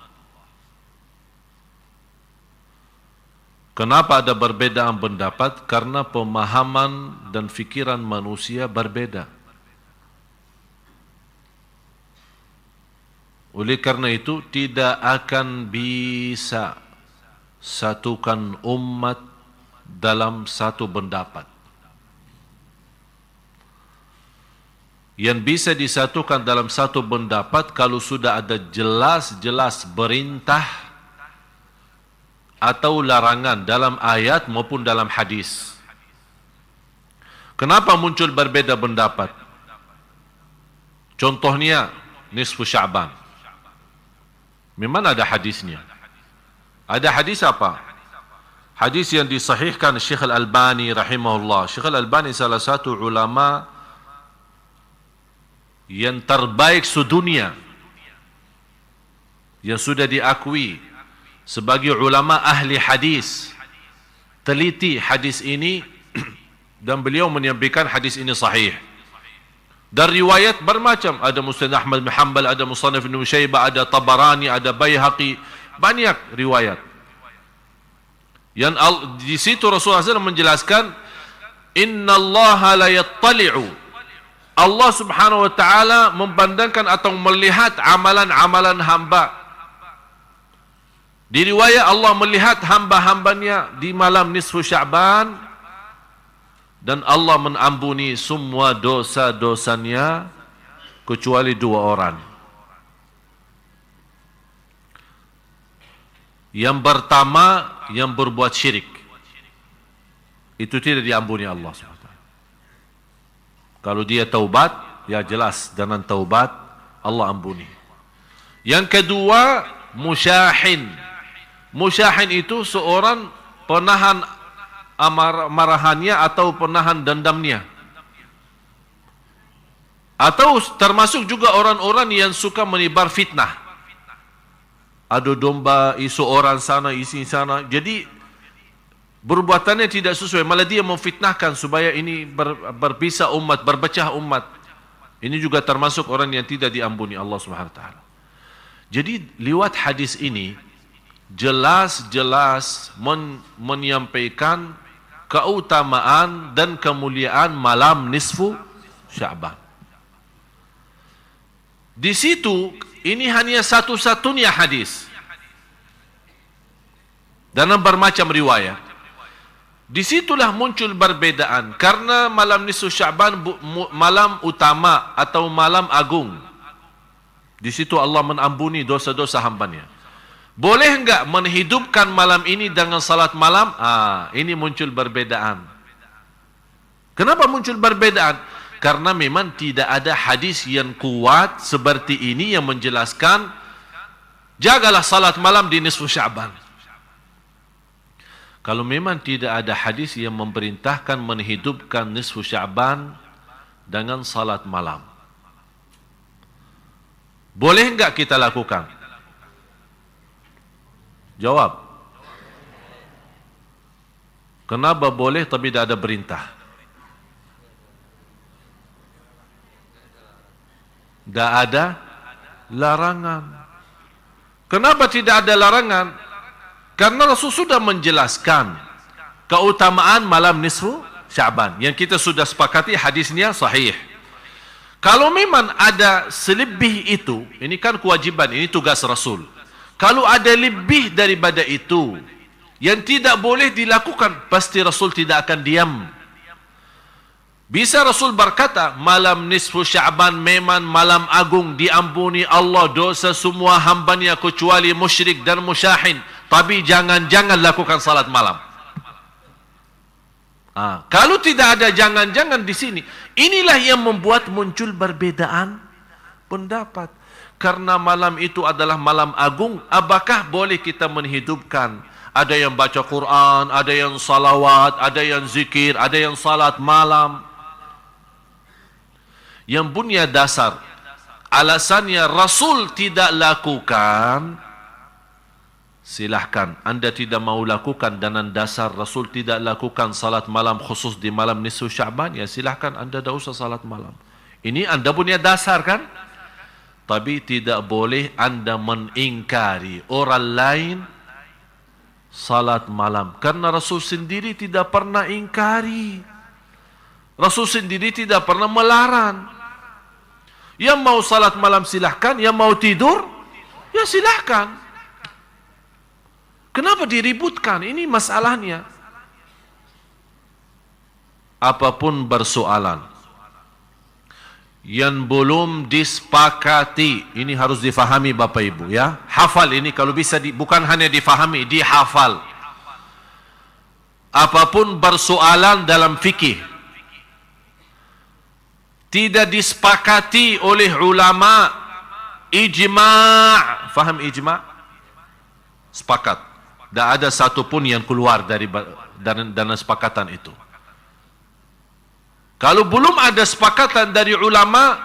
Kenapa ada perbedaan pendapat? Karena pemahaman dan fikiran manusia berbeda. Oleh karena itu tidak akan bisa satukan umat dalam satu pendapat. yang bisa disatukan dalam satu pendapat kalau sudah ada jelas-jelas perintah atau larangan dalam ayat maupun dalam hadis. Kenapa muncul berbeda pendapat? Contohnya nisfu Sya'ban. Memang ada hadisnya. Ada hadis apa? Hadis yang disahihkan Syekh Al-Albani rahimahullah. Syekh Al-Albani salah satu ulama yang terbaik sedunia, yang sudah diakui sebagai ulama ahli hadis, teliti hadis ini dan beliau menyampaikan hadis ini sahih. Dan riwayat bermacam, ada Musnad Ahmad bin Hanbal, ada Musannaf Ibn Syaibah, ada Tabarani, ada Baihaqi, banyak riwayat. Yang di situ Rasulullah SAW menjelaskan, Inna Allah la yattali'u, Allah subhanahu wa ta'ala memandangkan atau melihat amalan-amalan hamba. Di riwayat Allah melihat hamba-hambanya di malam nisfu Sya'ban, dan Allah mengampuni semua dosa-dosanya kecuali 2 orang. Yang pertama, yang berbuat syirik, itu tidak diampuni Allah SWT. Kalau dia taubat, ya jelas dengan taubat Allah ampuni. Yang kedua, musyahin. Musyahin itu seorang penahan marahannya atau penahan dendamnya. Atau termasuk juga orang-orang yang suka menebar fitnah. Adu domba, isu orang sana, isi sana. Jadi perbuatannya tidak sesuai, malah dia memfitnahkan supaya ini berpisah umat, berpecah umat. Ini juga termasuk orang yang tidak diampuni Allah Subhanahu wa taala. Jadi lewat hadis ini jelas-jelas menyampaikan keutamaan dan kemuliaan malam nisfu Sya'ban. Di situ ini hanya satu-satunya hadis dalam bermacam riwayat. Disitulah muncul perbedaan, karena malam nisfu Sya'ban malam utama atau malam agung. Di situ Allah mengampuni dosa-dosa hambanya. Boleh enggak menghidupkan malam ini dengan salat malam? Ini muncul perbedaan. Kenapa muncul perbedaan? Karena memang tidak ada hadis yang kuat seperti ini yang menjelaskan jagalah salat malam di nisfu Sya'ban. Kalau memang tidak ada hadis yang memerintahkan menghidupkan nisfu Sya'ban dengan salat malam, boleh enggak kita lakukan? Jawab. Kenapa boleh tapi tidak ada perintah? Tidak ada larangan. Kenapa tidak ada larangan? Karena Rasul sudah menjelaskan keutamaan malam nisfu Sya'ban yang kita sudah sepakati hadisnya sahih. Kalau memang ada selebih itu, ini kan kewajiban, ini tugas Rasul. Kalau ada lebih daripada itu yang tidak boleh dilakukan, pasti Rasul tidak akan diam. Bisa Rasul berkata, malam nisfu Sya'ban memang malam agung, diampuni Allah dosa semua hambanya kecuali musyrik dan musyahin. Tapi jangan-jangan lakukan salat malam. Kalau tidak ada jangan-jangan di sini, inilah yang membuat muncul perbedaan pendapat. Karena malam itu adalah malam agung, apakah boleh kita menghidupkan? Ada yang baca Quran, ada yang salawat, ada yang zikir, ada yang salat malam. Yang punya dasar, alasannya Rasul tidak lakukan, silahkan. Anda tidak mau lakukan dengan dasar Rasul tidak lakukan salat malam khusus di malam nisfu Sya'ban, ya silahkan Anda tidak usah salat malam. Ini Anda punya dasar kan? Tapi tidak boleh Anda mengingkari orang lain salat malam. Karena Rasul sendiri tidak pernah ingkari. Rasul sendiri tidak pernah melarang. Yang mau salat malam silahkan, yang mau tidur, ya silahkan. Kenapa diributkan? Ini masalahnya. Apapun bersoalan, yang belum disepakati. Ini harus difahami Bapak Ibu ya. Hafal ini kalau bisa bukan hanya difahami, dihafal. Apapun bersoalan dalam fikih tidak disepakati oleh ulama, ijma'. Faham ijma'? Sepakat. Tak ada satu pun yang keluar dari sepakatan itu. Kalau belum ada sepakatan dari ulama,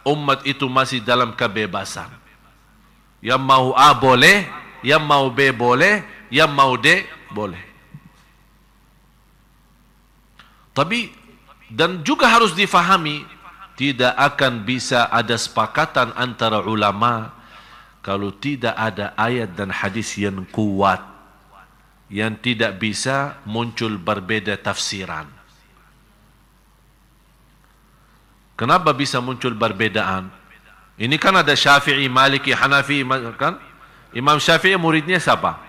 umat itu masih dalam kebebasan. Yang mau A boleh, yang mau B boleh, yang mau D boleh. Tapi dan juga harus difahami, tidak akan bisa ada sepakatan antara ulama kalau tidak ada ayat dan hadis yang kuat, yang tidak bisa muncul berbeda tafsiran. Kenapa bisa muncul perbedaan? Ini kan ada Syafi'i, Maliki, Hanafi, kan? Imam Syafi'i muridnya siapa?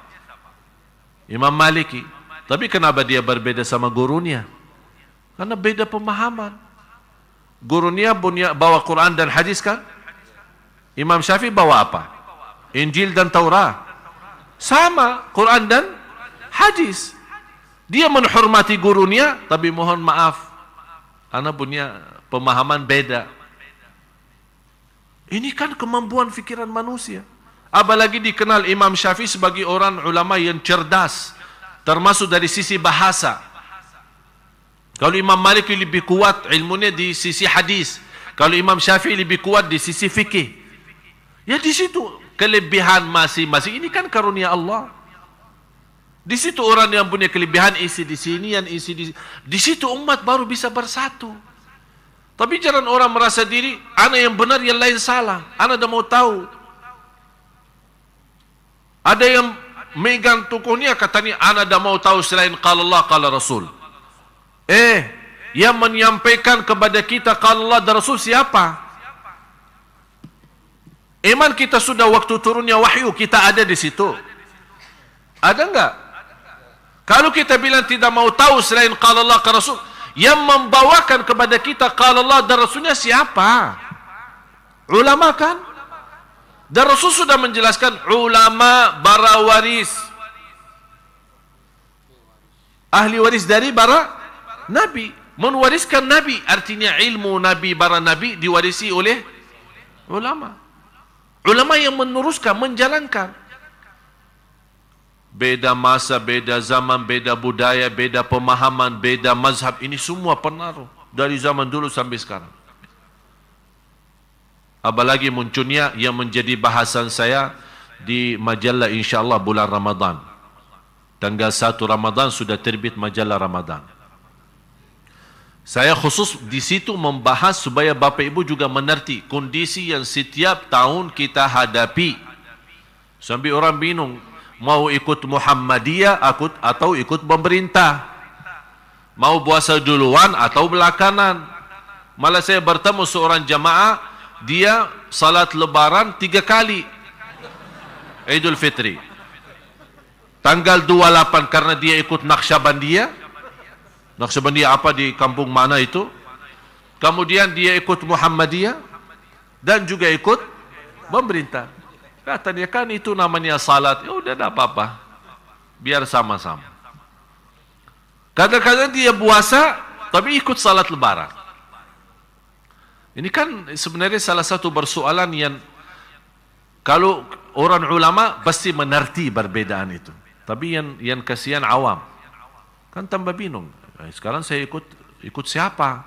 Imam Maliki. Tapi kenapa dia berbeda sama gurunya? Karena beda pemahaman. Gurunya bawa Quran dan hadis kan? Imam Syafi'i bawa apa? Injil dan Taurat. Sama, Quran dan hadis. Dia menghormati gurunya, tapi mohon maaf, karena punya pemahaman beda. Ini kan kemampuan fikiran manusia. Apalagi dikenal Imam Syafi'i sebagai orang ulama yang cerdas, termasuk dari sisi bahasa. Kalau Imam Malik lebih kuat ilmunya di sisi hadis, kalau Imam Syafi'i lebih kuat di sisi fikih. Ya di situ kelebihan masing-masing. Ini kan karunia Allah. Di situ orang yang punya kelebihan isi di sini, yang isi di situ umat baru bisa bersatu. Tapi jangan orang merasa diri, ana yang benar, yang lain salah. Ana dah mau tahu. Ada yang megang tokohnya katanya, ana dah mau tahu selain qala Allah, qala Rasul. Yang menyampaikan kepada kita qala Allah dan Rasul siapa? Iman kita sudah waktu turunnya wahyu, kita ada di situ. Ada enggak? Kalau kita bilang tidak mau tahu selain qala Allah, qala Rasul, yang membawakan kepada kita qala Allah dan Rasulnya siapa? Ulama kan? Dan Rasul sudah menjelaskan ulama bara waris, ahli waris dari bara Nabi. Mewariskan Nabi artinya ilmu Nabi, bara Nabi diwarisi oleh ulama. Ulama yang meneruskan, menjalankan. Beda masa, beda zaman, beda budaya, beda pemahaman, beda mazhab, ini semua pengaruh dari zaman dulu sampai sekarang. Apalagi munculnya yang menjadi bahasan saya di majalah insyaAllah bulan Ramadan. Tanggal 1 Ramadan sudah terbit majalah Ramadan. Saya khusus di situ membahas supaya Bapak Ibu juga mengerti kondisi yang setiap tahun kita hadapi. Sampai orang bingung, mau ikut Muhammadiyah atau ikut pemerintah, mau puasa duluan atau belakangan. Malah saya bertemu seorang jamaah, dia salat lebaran 3 kali Idul Fitri. Tanggal 28 karena dia ikut Naqsyabandiyah. Naqsyabandiyah apa di kampung mana itu? Kemudian dia ikut Muhammadiyah dan juga ikut pemerintah. Katanya kan itu namanya salat. Ya udah, tidak apa-apa, biar sama-sama. Kadang-kadang dia puasa tapi ikut salat lebaran. Ini kan sebenarnya salah satu persoalan yang kalau orang ulama pasti mengerti perbedaan itu. Tapi yang kasihan awam kan tambah bingung. Sekarang saya ikut siapa?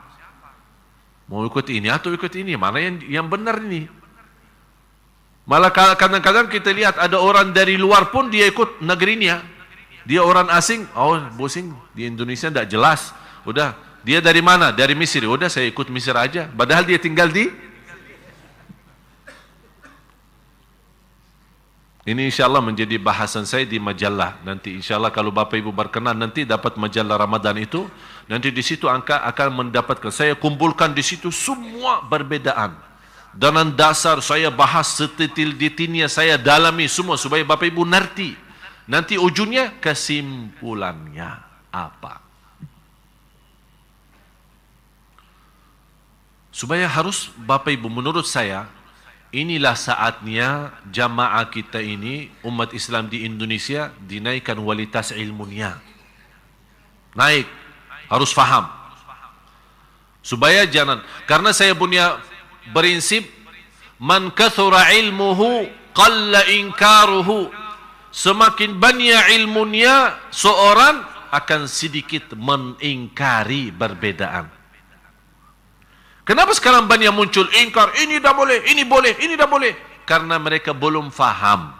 Mau ikut ini atau ikut ini? Mana yang benar ini? Malah kadang-kadang kita lihat ada orang dari luar pun dia ikut negerinya. Dia orang asing, oh pusing, di Indonesia tidak jelas. Udah, dia dari mana? Dari Mesir. Udah, saya ikut Mesir aja. Padahal dia tinggal di. Ini insyaAllah menjadi bahasan saya di majalah. Nanti insyaAllah kalau Bapak Ibu berkenan nanti dapat majalah Ramadan itu. Nanti di situ akan mendapatkan. Saya kumpulkan di situ semua perbedaan. Dan dasar saya bahas sedetil-detilnya, saya dalami semua supaya Bapak Ibu ngerti. Nanti ujungnya kesimpulannya apa. Supaya harus Bapak Ibu, menurut saya, inilah saatnya jamaah kita ini, umat Islam di Indonesia, dinaikkan kualitas ilmunya. Naik, harus faham. Supaya jangan, karena saya punya prinsip, man kathura ilmuhu, qalla inkaruhu. Semakin banyak ilmunya, seorang akan sedikit mengingkari perbedaan. Kenapa sekarang banyak muncul ingkar, ini dah boleh, ini boleh, ini dah boleh? Karena mereka belum faham.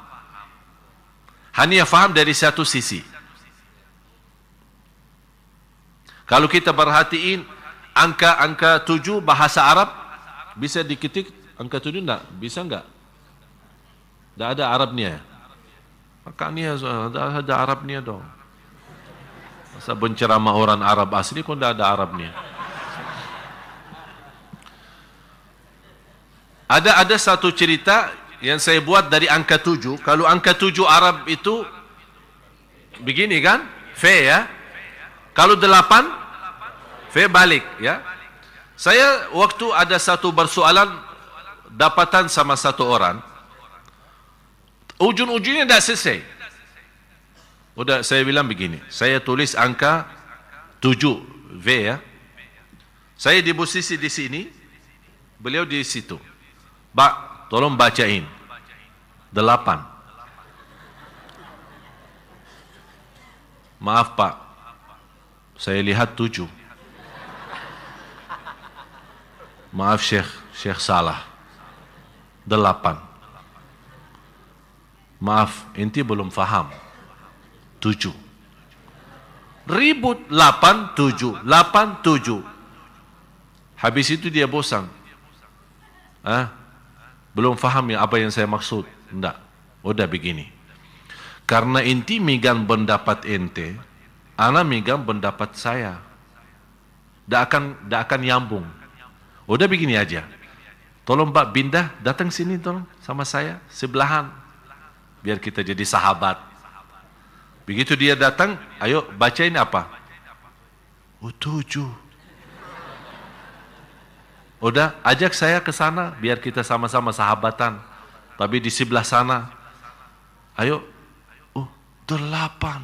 Hanya faham dari satu sisi. Kalau kita perhatiin angka 7 bahasa Arab, bisa diketik angka 7 enggak? Bisa enggak? Enggak ada Arabnya. Makanya ada Arabnya dong. Masa benceramah orang Arab asli kok enggak ada Arabnya? Ada satu cerita yang saya buat dari angka 7. Kalau angka 7 Arab itu begini kan? Fe ya. Kalau 8 Fe balik ya. Saya waktu ada satu persoalan dapatan sama satu orang. Ujung-ujungnya tidak selesai. Udah saya bilang begini. Saya tulis angka 7 V ya. Saya di posisi di sini, beliau di situ. Pak, tolong bacain 8. Maaf Pak, saya lihat 7. Maaf Syekh salah. 8. Maaf, inti belum faham. 7. Ribut 8, 7. 8, 7. Habis itu dia bosan. Belum faham ya apa yang saya maksud. Enggak. Udah begini. Karena inti megang pendapat ente, ana megang pendapat saya. Tidak akan nyambung. Udah begini aja. Tolong Pak Bindah datang sini tolong sama saya sebelahan. Biar kita jadi sahabat. Begitu dia datang, ayo bacain apa? 7. Udah, ajak saya ke sana biar kita sama-sama sahabatan. Tapi di sebelah sana, ayo, 8.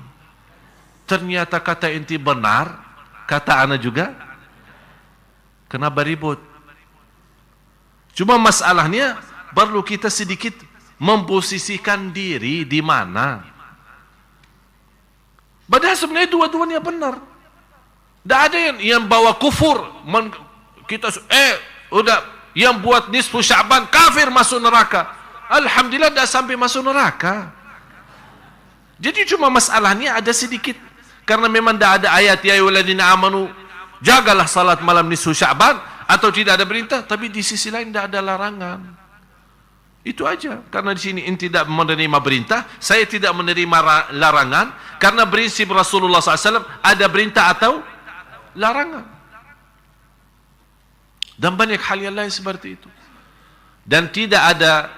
Ternyata kata inti benar, kata ana juga. Kenapa ribut? Cuma masalahnya perlu kita sedikit memposisikan diri di mana. Padahal sebenarnya dua-duanya benar. Tidak ada yang bawa kufur. Kita udah yang buat nisfu Sya'ban kafir masuk neraka. Alhamdulillah dah sampai masuk neraka. Jadi cuma masalahnya ada sedikit, karena memang dah ada ayat ya ayyuhalladzina amanu jagalah salat malam nisfu Sya'ban, atau tidak ada perintah, tapi di sisi lain tidak ada larangan. Itu aja. Karena di sini inti tidak menerima perintah, saya tidak menerima larangan, karena prinsip Rasulullah SAW ada perintah atau larangan. Dan banyak hal yang lain seperti itu. Dan tidak ada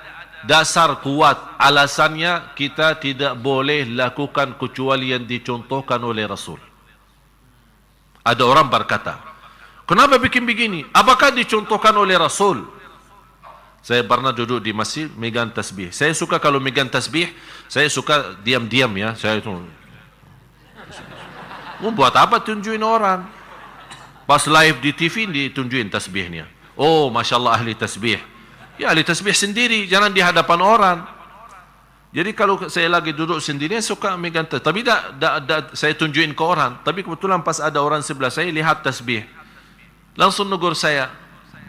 dasar kuat alasannya kita tidak boleh lakukan kecuali yang dicontohkan oleh Rasul. Ada orang berkata, kenapa bikin begini? Apakah dicontohkan oleh Rasul? Saya pernah duduk di masjid megang tasbih. Saya suka kalau megang tasbih, saya suka diam-diam ya. Saya itu mau buat apa tunjukin orang? Pas live di TV ditunjukin tasbihnya. Oh, Masya Allah ahli tasbih. Ya ahli tasbih sendiri, jangan di hadapan orang. Jadi kalau saya lagi duduk sendiri, saya suka megang tasbih. Tapi saya tunjukin ke orang. Tapi kebetulan pas ada orang sebelah saya, lihat tasbih. Langsung negur saya.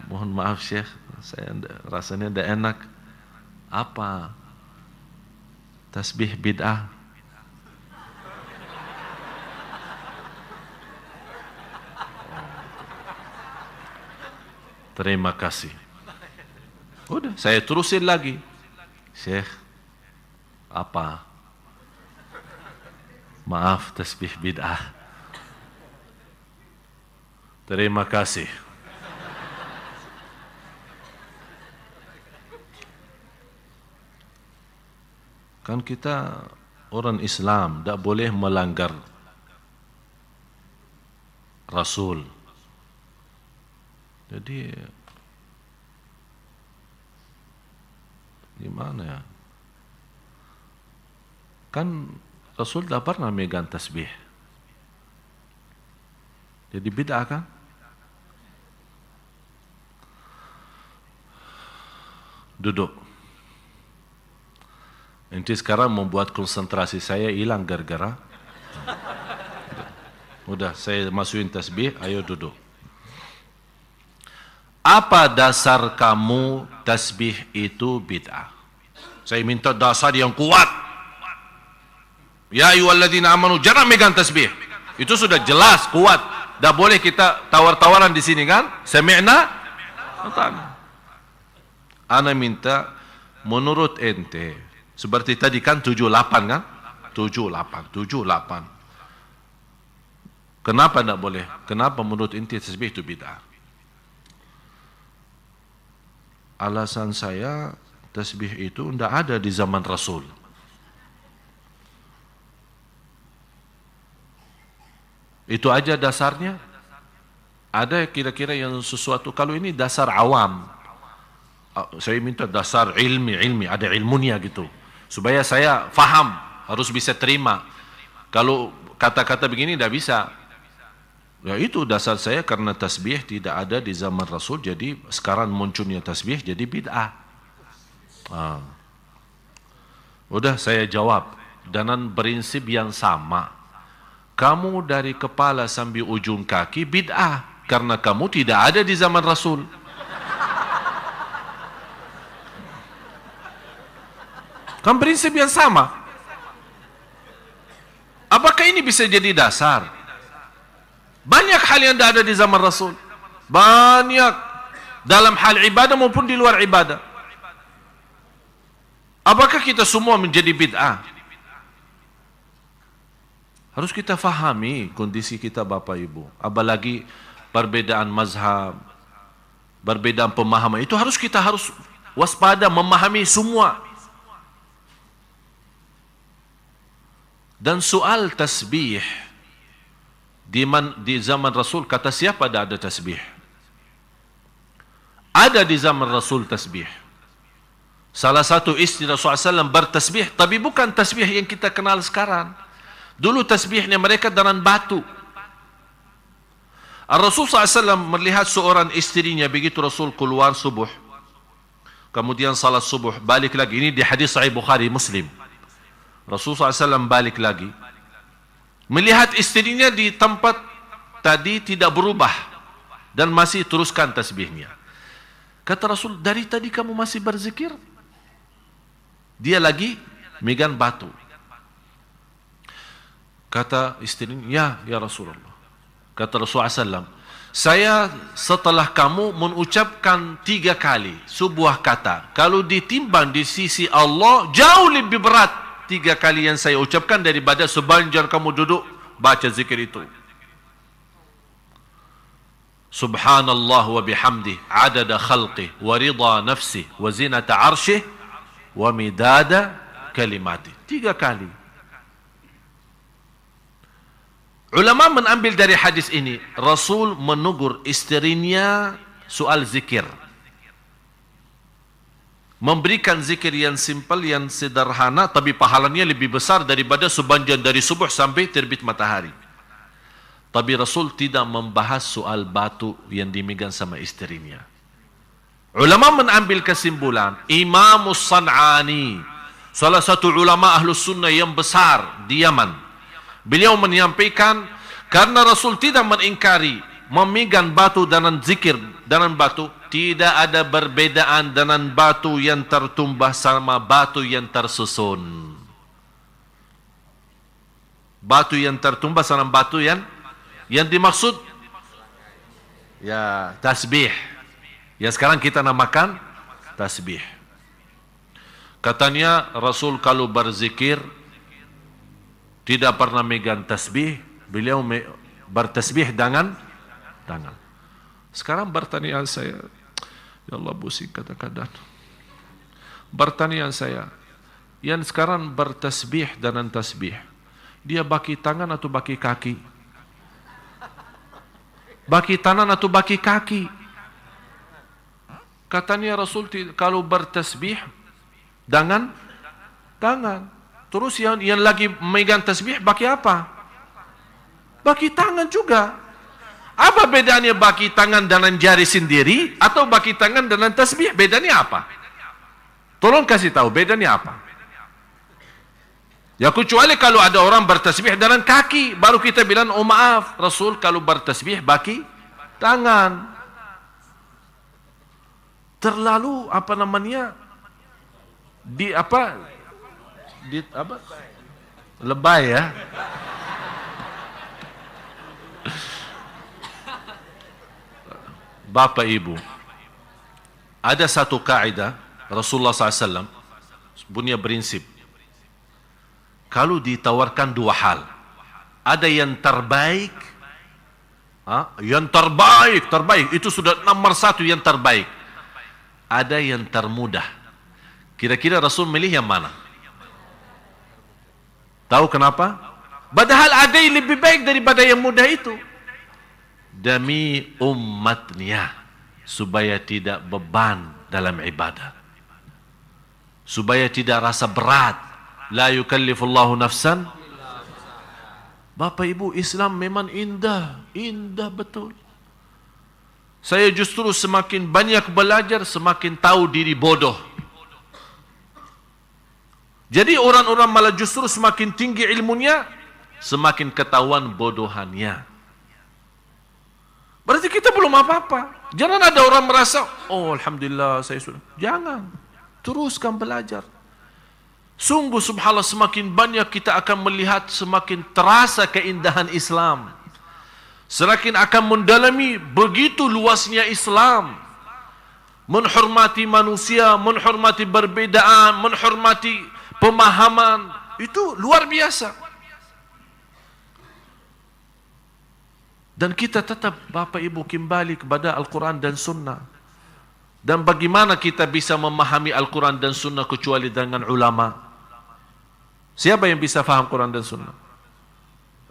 Mohon maaf Syekh, saya rasanya tidak enak. Apa? Tasbih bid'ah. Terima kasih. Udah, saya terusin lagi. Syekh, apa? Maaf, tasbih bid'ah. Terima kasih. Kan kita orang Islam, tak boleh melanggar Rasul. Jadi Gimana ya? Kan Rasul tidak pernah megang tasbih. Jadi bid'ah kan? Duduk. Nanti sekarang membuat konsentrasi saya hilang gara-gara. Udah, saya masukin tasbih, ayo duduk. Apa dasar kamu tasbih itu bid'ah? Saya minta dasar yang kuat. Ya ayyuhalladzina amanu, jangan megang tasbih. Itu sudah jelas, kuat. Dah boleh kita tawar-tawaran di sini kan? Sami'na? Ana minta menurut ente, seperti tadi kan 78 kan? 78. Kenapa tidak boleh? Kenapa menurut ente tasbih itu bid'ah? Alasan saya, tasbih itu tidak ada di zaman Rasul. Itu aja dasarnya. Ada kira-kira yang sesuatu, kalau ini dasar awam. Saya minta dasar ilmi, ada ilmunya gitu. Supaya saya faham, harus bisa terima. Kalau kata-kata begini tidak bisa. Ya itu dasar saya, karena tasbih tidak ada di zaman Rasul, jadi sekarang munculnya tasbih jadi bid'ah. Udah saya jawab dengan prinsip yang sama. Kamu dari kepala sampai ujung kaki bid'ah, karena kamu tidak ada di zaman Rasul. Kan prinsip yang sama. Apakah ini bisa jadi dasar? Banyak hal yang tidak ada di zaman Rasul. Banyak. Dalam hal ibadah maupun di luar ibadah. Apakah kita semua menjadi bid'ah? Harus kita fahami kondisi kita Bapak Ibu. Apalagi perbedaan mazhab, perbedaan pemahaman. Itu kita harus waspada, memahami semua. Dan soal tasbih, di zaman Rasul, kata siapa ada tasbih? Ada di zaman Rasul tasbih. Salah satu istri Rasulullah SAW bertasbih, tapi bukan tasbih yang kita kenal sekarang. Dulu tasbihnya mereka dengan batu. Rasul SAW melihat seorang istrinya, begitu Rasul keluar subuh, kemudian salat subuh, balik lagi. Ini di hadis Sahih Bukhari Muslim. Rasul SAW balik lagi, melihat istrinya di tempat tadi tidak berubah dan masih teruskan tasbihnya. Kata Rasul, dari tadi kamu masih berzikir? Dia lagi megang batu. Kata istrinya, ya Rasulullah. Kata Rasulullah SAW, saya setelah kamu mengucapkan 3 kali sebuah kata, kalau ditimbang di sisi Allah jauh lebih berat 3 kali yang saya ucapkan daripada sepanjang kamu duduk baca zikir itu. Subhanallah wa bihamdih adada khalqih wa ridha nafsih wa zinata arshih wa midada kalimatih. 3 kali. Ulama mengambil dari hadis ini, Rasul menegur istrinya soal zikir. Memberikan zikir yang simpel, yang sederhana, tapi pahalanya lebih besar daripada sepanjang dari subuh sampai terbit matahari. Tapi Rasul tidak membahas soal batu yang dimegang sama istrinya. Ulama mengambil kesimpulan, Imam San'ani, salah satu ulama Ahlus Sunnah yang besar di Yaman, beliau menyampaikan, karena Rasul tidak mengingkari memegang batu dengan zikir dengan batu, tidak ada perbedaan dengan batu yang tertumbah sama batu yang tersusun. Batu yang tertumbah sama batu yang dimaksud ya tasbih. Yang sekarang kita namakan tasbih. Katanya Rasul kalau berzikir tidak pernah megang tasbih, beliau bertasbih dengan tangan. Sekarang pertanyaan saya, ya Allah pusing kadang-kadang. Pertanyaan saya, yang sekarang bertasbih dengan tasbih, dia baki tangan atau baki kaki? Baki tangan atau baki kaki? Katanya Rasul kalau bertasbih Dengan tangan. Terus yang lagi memegang tasbih pakai apa? Pakai tangan juga. Apa bedanya bagi tangan dengan jari sendiri atau bagi tangan dengan tasbih? Bedanya apa? Tolong kasih tahu bedanya apa? Ya kecuali kalau ada orang bertasbih dengan kaki, baru kita bilang, oh maaf, Rasul kalau bertasbih bagi tangan. Terlalu apa namanya? Lebay ya. Bapak Ibu, ada satu kaidah Rasulullah SAW punya prinsip. Kalau ditawarkan dua hal, ada yang terbaik, terbaik itu sudah nomor satu yang terbaik. Ada yang termudah. Kira-kira Rasul milih yang mana? Tahu kenapa? Padahal ada yang lebih baik daripada yang mudah itu. Demi umatnya, supaya tidak beban dalam ibadah, supaya tidak rasa berat. La yukallifullahu nafsan. Bapak Ibu, Islam memang indah, indah betul. Saya justru semakin banyak belajar, semakin tahu diri bodoh. Jadi orang-orang malah justru semakin tinggi ilmunya, semakin ketahuan bodohannya. Berarti kita belum apa-apa. Jangan ada orang merasa, oh Alhamdulillah saya sudah. Jangan. Teruskan belajar. Sungguh subhanallah, semakin banyak kita akan melihat, semakin terasa keindahan Islam. Semakin akan mendalami begitu luasnya Islam. Menghormati manusia, menghormati perbedaan, menghormati pemahaman. Itu luar biasa. Dan kita tetap, Bapak Ibu, kembali kepada Al-Quran dan Sunnah. Dan bagaimana kita bisa memahami Al-Quran dan Sunnah kecuali dengan ulama? Siapa yang bisa faham Quran dan Sunnah?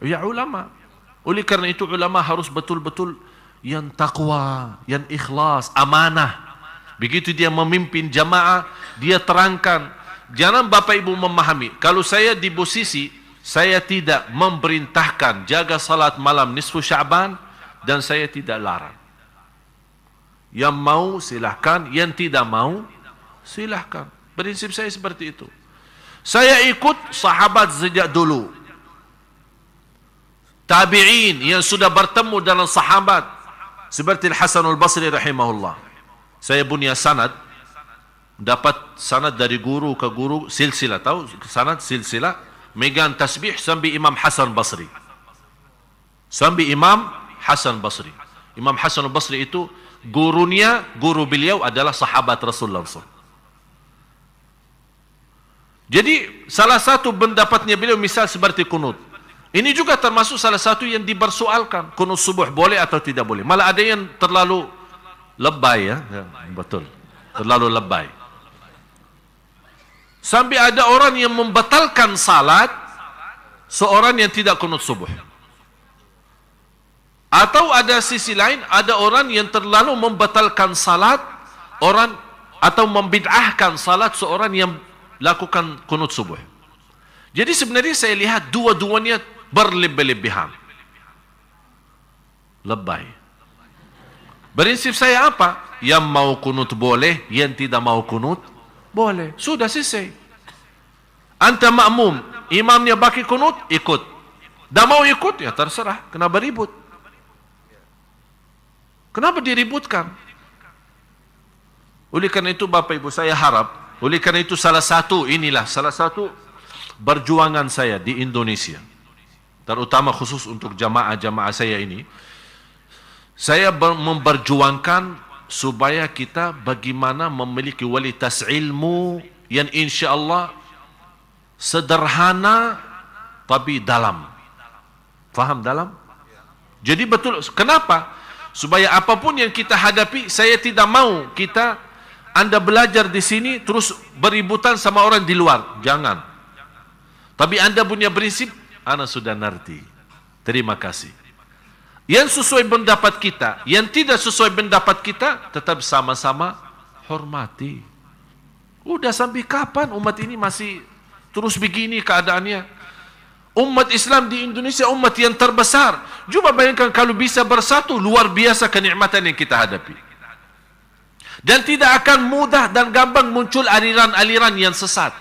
Ya ulama. Oleh karena itu ulama harus betul-betul yang takwa, yang ikhlas, amanah. Begitu dia memimpin jamaah, dia terangkan. Jangan Bapak Ibu memahami, kalau saya di posisi, saya tidak memerintahkan jaga salat malam nisfu Sya'ban, dan saya tidak larang. Yang mau silahkan, yang tidak mau silahkan. Prinsip saya seperti itu. Saya ikut sahabat sejak dulu. Tabi'in yang sudah bertemu dengan sahabat. Seperti Al-Hasan Al-Basri rahimahullah. Saya punya sanad. Dapat sanad dari guru ke guru, silsilah. Tahu sanad silsilah? Megang tasbih sampai Imam Hasan Basri. Sampai Imam Hasan Basri. Imam Hasan Basri itu gurunya, guru beliau adalah sahabat Rasulullah SAW. Jadi salah satu pendapatnya beliau misal seperti kunut. Ini juga termasuk salah satu yang dipersoalkan. Kunut subuh boleh atau tidak boleh. Malah ada yang terlalu lebay ya. Betul. Terlalu lebay. Sampai ada orang yang membatalkan salat seorang yang tidak kunut subuh. Atau ada sisi lain, ada orang yang terlalu membatalkan salat orang atau membid'ahkan salat seorang yang lakukan kunut subuh. Jadi sebenarnya saya lihat dua-duanya berlebih-lebihan. Lebay. Prinsip saya apa? Yang mau kunut boleh, yang tidak mau kunut boleh. Sudah selesai. Anta makmum, imamnya bagi kunut, ikut. Tak mau ikut, ya terserah. Kenapa ribut? Kenapa diributkan? Oleh karena itu Bapak Ibu saya harap, oleh karena itu salah satu perjuangan saya di Indonesia, terutama khusus untuk jamaah-jamaah saya ini, saya memperjuangkan supaya kita bagaimana memiliki kualitas ilmu yang insya Allah sederhana tapi dalam. Faham dalam? Jadi betul. Kenapa? Supaya apapun yang kita hadapi, saya tidak mau Anda belajar di sini terus beributan sama orang di luar. Jangan. Tapi Anda punya prinsip, Anda sudah ngerti. Terima kasih. Yang sesuai pendapat kita, yang tidak sesuai pendapat kita, tetap sama-sama hormati. Udah sampai kapan umat ini masih terus begini keadaannya? Umat Islam di Indonesia umat yang terbesar. Coba bayangkan kalau bisa bersatu, luar biasa kenikmatan yang kita hadapi. Dan tidak akan mudah dan gampang muncul aliran-aliran yang sesat.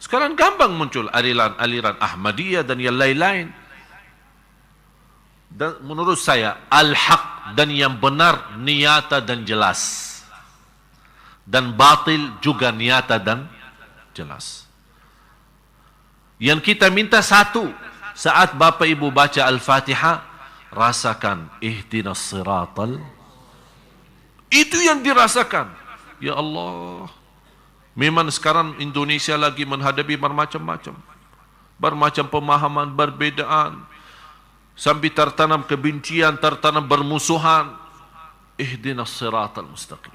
Sekarang gampang muncul aliran Ahmadiyah dan yang lain-lain. Dan menurut saya al-haq dan yang benar nyata dan jelas. Dan batil juga nyata dan jelas. Yang kita minta satu, saat Bapak Ibu baca Al-Fatihah, rasakan ihdinas siratal. Itu yang dirasakan. Ya Allah, memang sekarang Indonesia lagi menghadapi bermacam-macam pemahaman, perbedaan, sampai tertanam kebencian, tertanam bermusuhan. Ihdinas siratal mustaqim.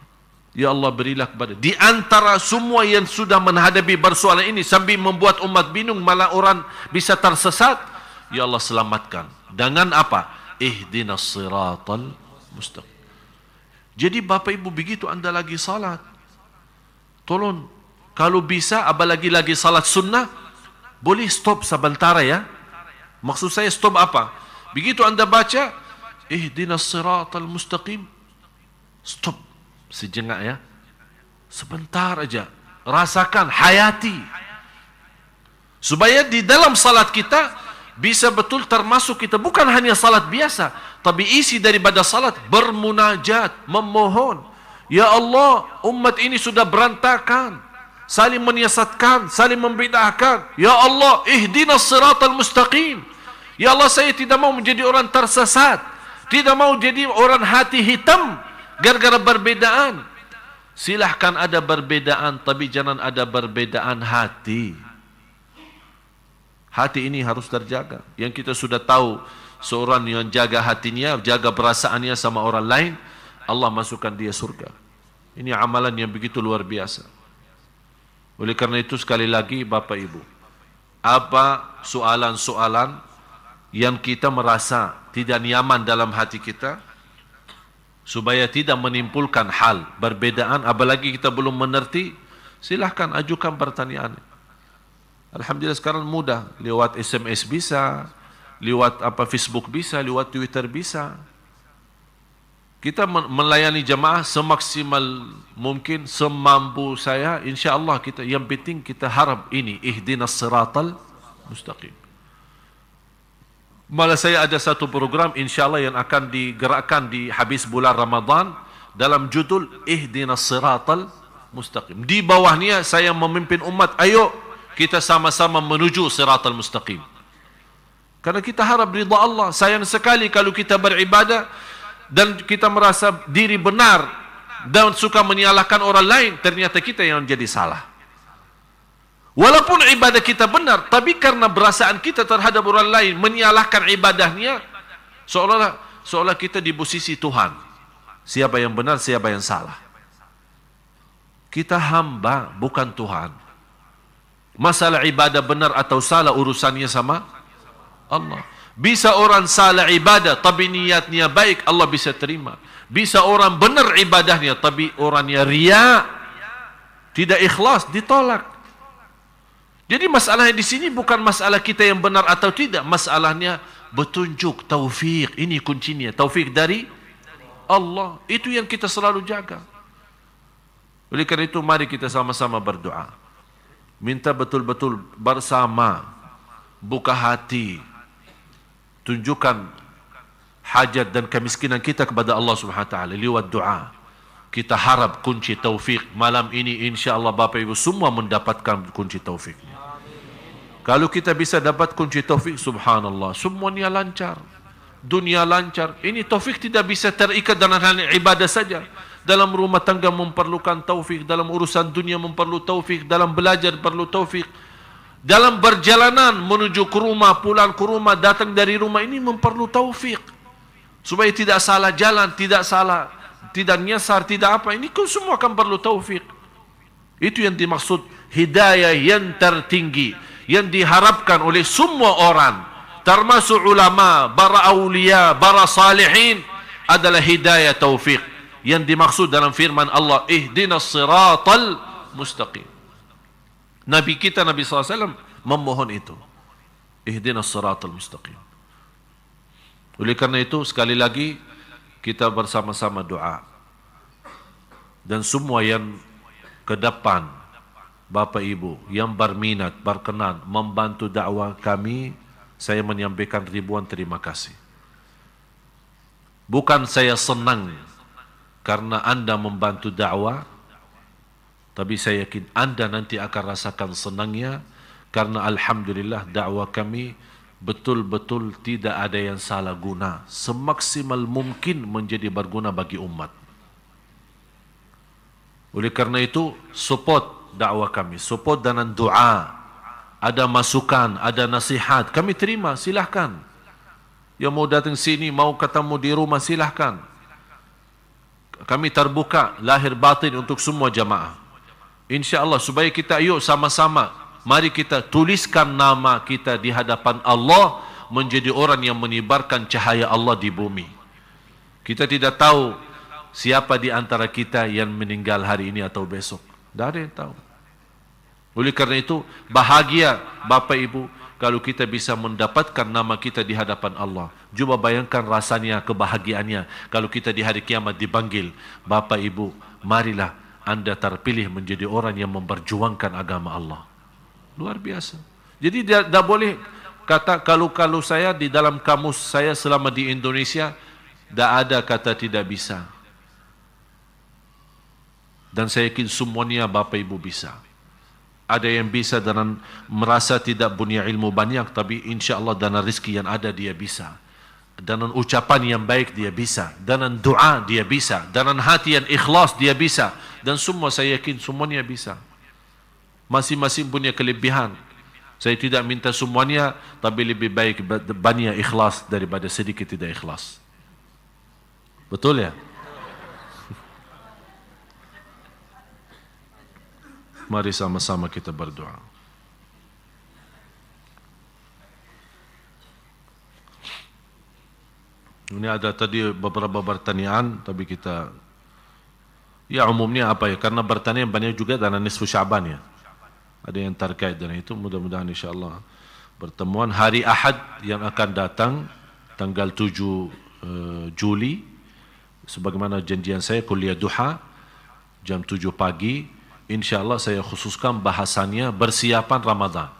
Ya Allah, berilah kepada di antara semua yang sudah menghadapi persoalan ini sambil membuat umat bingung, malah orang bisa tersesat. Ya Allah, selamatkan. Dengan apa? Ihdinas siratal mustaqim. Jadi Bapak Ibu, begitu Anda lagi salat, tolong kalau bisa apalagi lagi salat sunnah, boleh stop sebentar ya. Maksud saya stop apa? Begitu Anda baca ihdinas siratal mustaqim, stop sejenak ya, sebentar aja, rasakan, hayati, supaya di dalam salat kita bisa betul termasuk kita bukan hanya salat biasa, tapi isi daripada salat bermunajat, memohon, ya Allah, umat ini sudah berantakan, saling menyiasatkan, saling membidahkan, ya Allah, ihdinas siratal mustaqim, ya Allah, saya tidak mau menjadi orang tersesat, tidak mau jadi orang hati hitam gara-gara perbedaan. Silahkan ada perbedaan, tapi jangan ada perbedaan hati. Hati ini harus terjaga. Yang kita sudah tahu, seorang yang jaga hatinya, jaga perasaannya sama orang lain, Allah masukkan dia surga. Ini amalan yang begitu luar biasa. Oleh karena itu sekali lagi Bapak Ibu, apa soalan-soalan yang kita merasa tidak nyaman dalam hati kita, supaya tidak menimbulkan hal perbedaan, apalagi kita belum mengerti, silahkan ajukan pertanyaan. Alhamdulillah sekarang mudah, lewat SMS bisa, lewat Facebook bisa, lewat Twitter bisa. Kita melayani jamaah semaksimal mungkin, semampu saya, insya-Allah kita. Yang penting kita harap ini ihdinas siratal mustaqim. Malah saya ada satu program insya-Allah yang akan digerakkan di habis bulan Ramadan dalam judul ihdinas siratal mustaqim. Di bawahnya saya memimpin umat, ayo kita sama-sama menuju siratal mustaqim. Karena kita harap ridha Allah. Sayang sekali kalau kita beribadah dan kita merasa diri benar dan suka menyalahkan orang lain, ternyata kita yang jadi salah. Walaupun ibadah kita benar, tapi karena perasaan kita terhadap orang lain menyalahkan ibadahnya, seolah kita di posisi Tuhan. Siapa yang benar, siapa yang salah. Kita hamba, bukan Tuhan. Masalah ibadah benar atau salah urusannya sama Allah. Bisa orang salah ibadah tapi niatnya baik, Allah bisa terima. Bisa orang benar ibadahnya tapi orangnya riya, tidak ikhlas, ditolak. Jadi masalahnya di sini bukan masalah kita yang benar atau tidak, masalahnya petunjuk, taufik. Ini kuncinya, taufik dari Allah. Itu yang kita selalu jaga. Oleh karena itu mari kita sama-sama berdoa. Minta betul-betul bersama, buka hati, tunjukkan hajat dan kemiskinan kita kepada Allah Subhanahu wa taala lewat doa. Kita harap kunci taufik malam ini, insya-Allah Bapak Ibu semua mendapatkan kunci taufiknya. Kalau kita bisa dapat kunci taufik, subhanallah, semuanya lancar, dunia lancar. Ini taufik tidak bisa terikat dengan hal ibadah saja. Dalam rumah tangga memerlukan taufik, dalam urusan dunia memerlukan taufik, dalam belajar perlu taufik, dalam perjalanan menuju ke rumah, pulang ke rumah, datang dari rumah, ini memerlukan taufik supaya tidak salah jalan, tidak nyasar, tidak apa. Ini semua kan perlu taufik. Itu yang dimaksud hidayah yang tertinggi, yang diharapkan oleh semua orang, termasuk ulama, para awliya, para salihin, adalah hidayah taufik yang dimaksud dalam firman Allah, ihdinas siratal mustaqim. Nabi kita Nabi SAW memohon itu. Ihdinas siratal mustaqim. Oleh karena itu sekali lagi kita bersama-sama doa. Dan semua yang ke depan, Bapak Ibu yang berminat, berkenan membantu dakwah kami, saya menyampaikan ribuan terima kasih. Bukan saya senang karena Anda membantu dakwah, tapi saya yakin Anda nanti akan rasakan senangnya karena alhamdulillah dakwah kami betul-betul tidak ada yang salah guna, semaksimal mungkin menjadi berguna bagi umat. Oleh karena itu support dakwah kami, support dengan doa. Ada masukan, ada nasihat, kami terima, silahkan. Yang mau datang sini, mau ketemu di rumah, silahkan. Kami terbuka lahir batin untuk semua jamaah. InsyaAllah supaya kita yuk sama-sama, mari kita tuliskan nama kita di hadapan Allah menjadi orang yang menyebarkan cahaya Allah di bumi. Kita tidak tahu siapa di antara kita yang meninggal hari ini atau besok. Tidak ada yang tahu. Oleh karena itu, bahagia Bapak Ibu kalau kita bisa mendapatkan nama kita di hadapan Allah. Coba bayangkan rasanya, kebahagiaannya kalau kita di hari kiamat dipanggil, Bapak Ibu, marilah Anda terpilih menjadi orang yang memperjuangkan agama Allah. Luar biasa. Jadi tidak boleh kata kalau saya di dalam kamus saya selama di Indonesia, tidak ada kata tidak bisa. Dan saya yakin semuanya Bapak Ibu bisa. Ada yang bisa dengan merasa tidak punya ilmu banyak, tapi insya Allah dengan rezeki yang ada dia bisa. Dengan ucapan yang baik dia bisa. Dengan doa dia bisa. Dengan hati yang ikhlas dia bisa. Dan semua saya yakin semuanya bisa. Masing-masing punya kelebihan. Saya tidak minta semuanya, tapi lebih baik banyak ikhlas daripada sedikit tidak ikhlas. Betul ya? Mari sama-sama kita berdoa. Ini ada tadi beberapa pertanyaan, tapi kita ya umumnya apa ya? Karena pertanyaan banyak juga dalam nisfu Sya'ban ya. Ada yang terkait dengan itu. Mudah-mudahan insyaAllah pertemuan hari Ahad yang akan datang tanggal 7 Juli, sebagaimana janjian saya kuliah duha jam 7 pagi. InsyaAllah saya khususkan bahasannya persiapan Ramadan.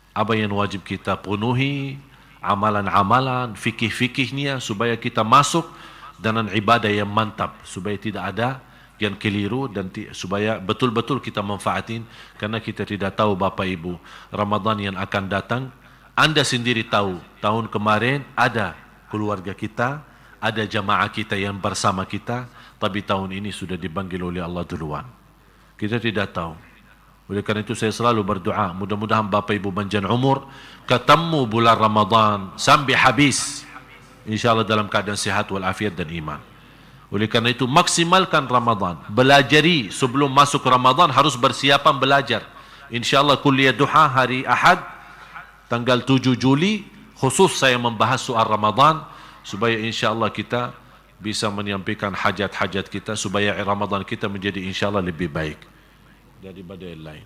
Apa yang wajib kita penuhi, amalan-amalan, fikih-fikihnya supaya kita masuk dengan ibadah yang mantap, supaya tidak ada yang keliru dan supaya betul-betul kita manfaatin, karena kita tidak tahu Bapak Ibu Ramadan yang akan datang. Anda sendiri tahu tahun kemarin ada keluarga kita, ada jamaah kita yang bersama kita, tapi tahun ini sudah dipanggil oleh Allah duluan. Kita tidak tahu. Oleh karena itu saya selalu berdoa, mudah-mudahan Bapak Ibu panjang umur, ketemu bulan Ramadan sampai habis, InsyaAllah dalam keadaan sehat walafiat dan iman. Oleh karena itu maksimalkan Ramadan, belajari sebelum masuk Ramadan, harus bersiapan belajar. InsyaAllah kuliah duha hari Ahad tanggal 7 Juli khusus saya membahas soal Ramadan, supaya insyaAllah kita bisa menyampaikan hajat-hajat kita, supaya Ramadan kita menjadi insyaAllah lebih baik daripada yang lain.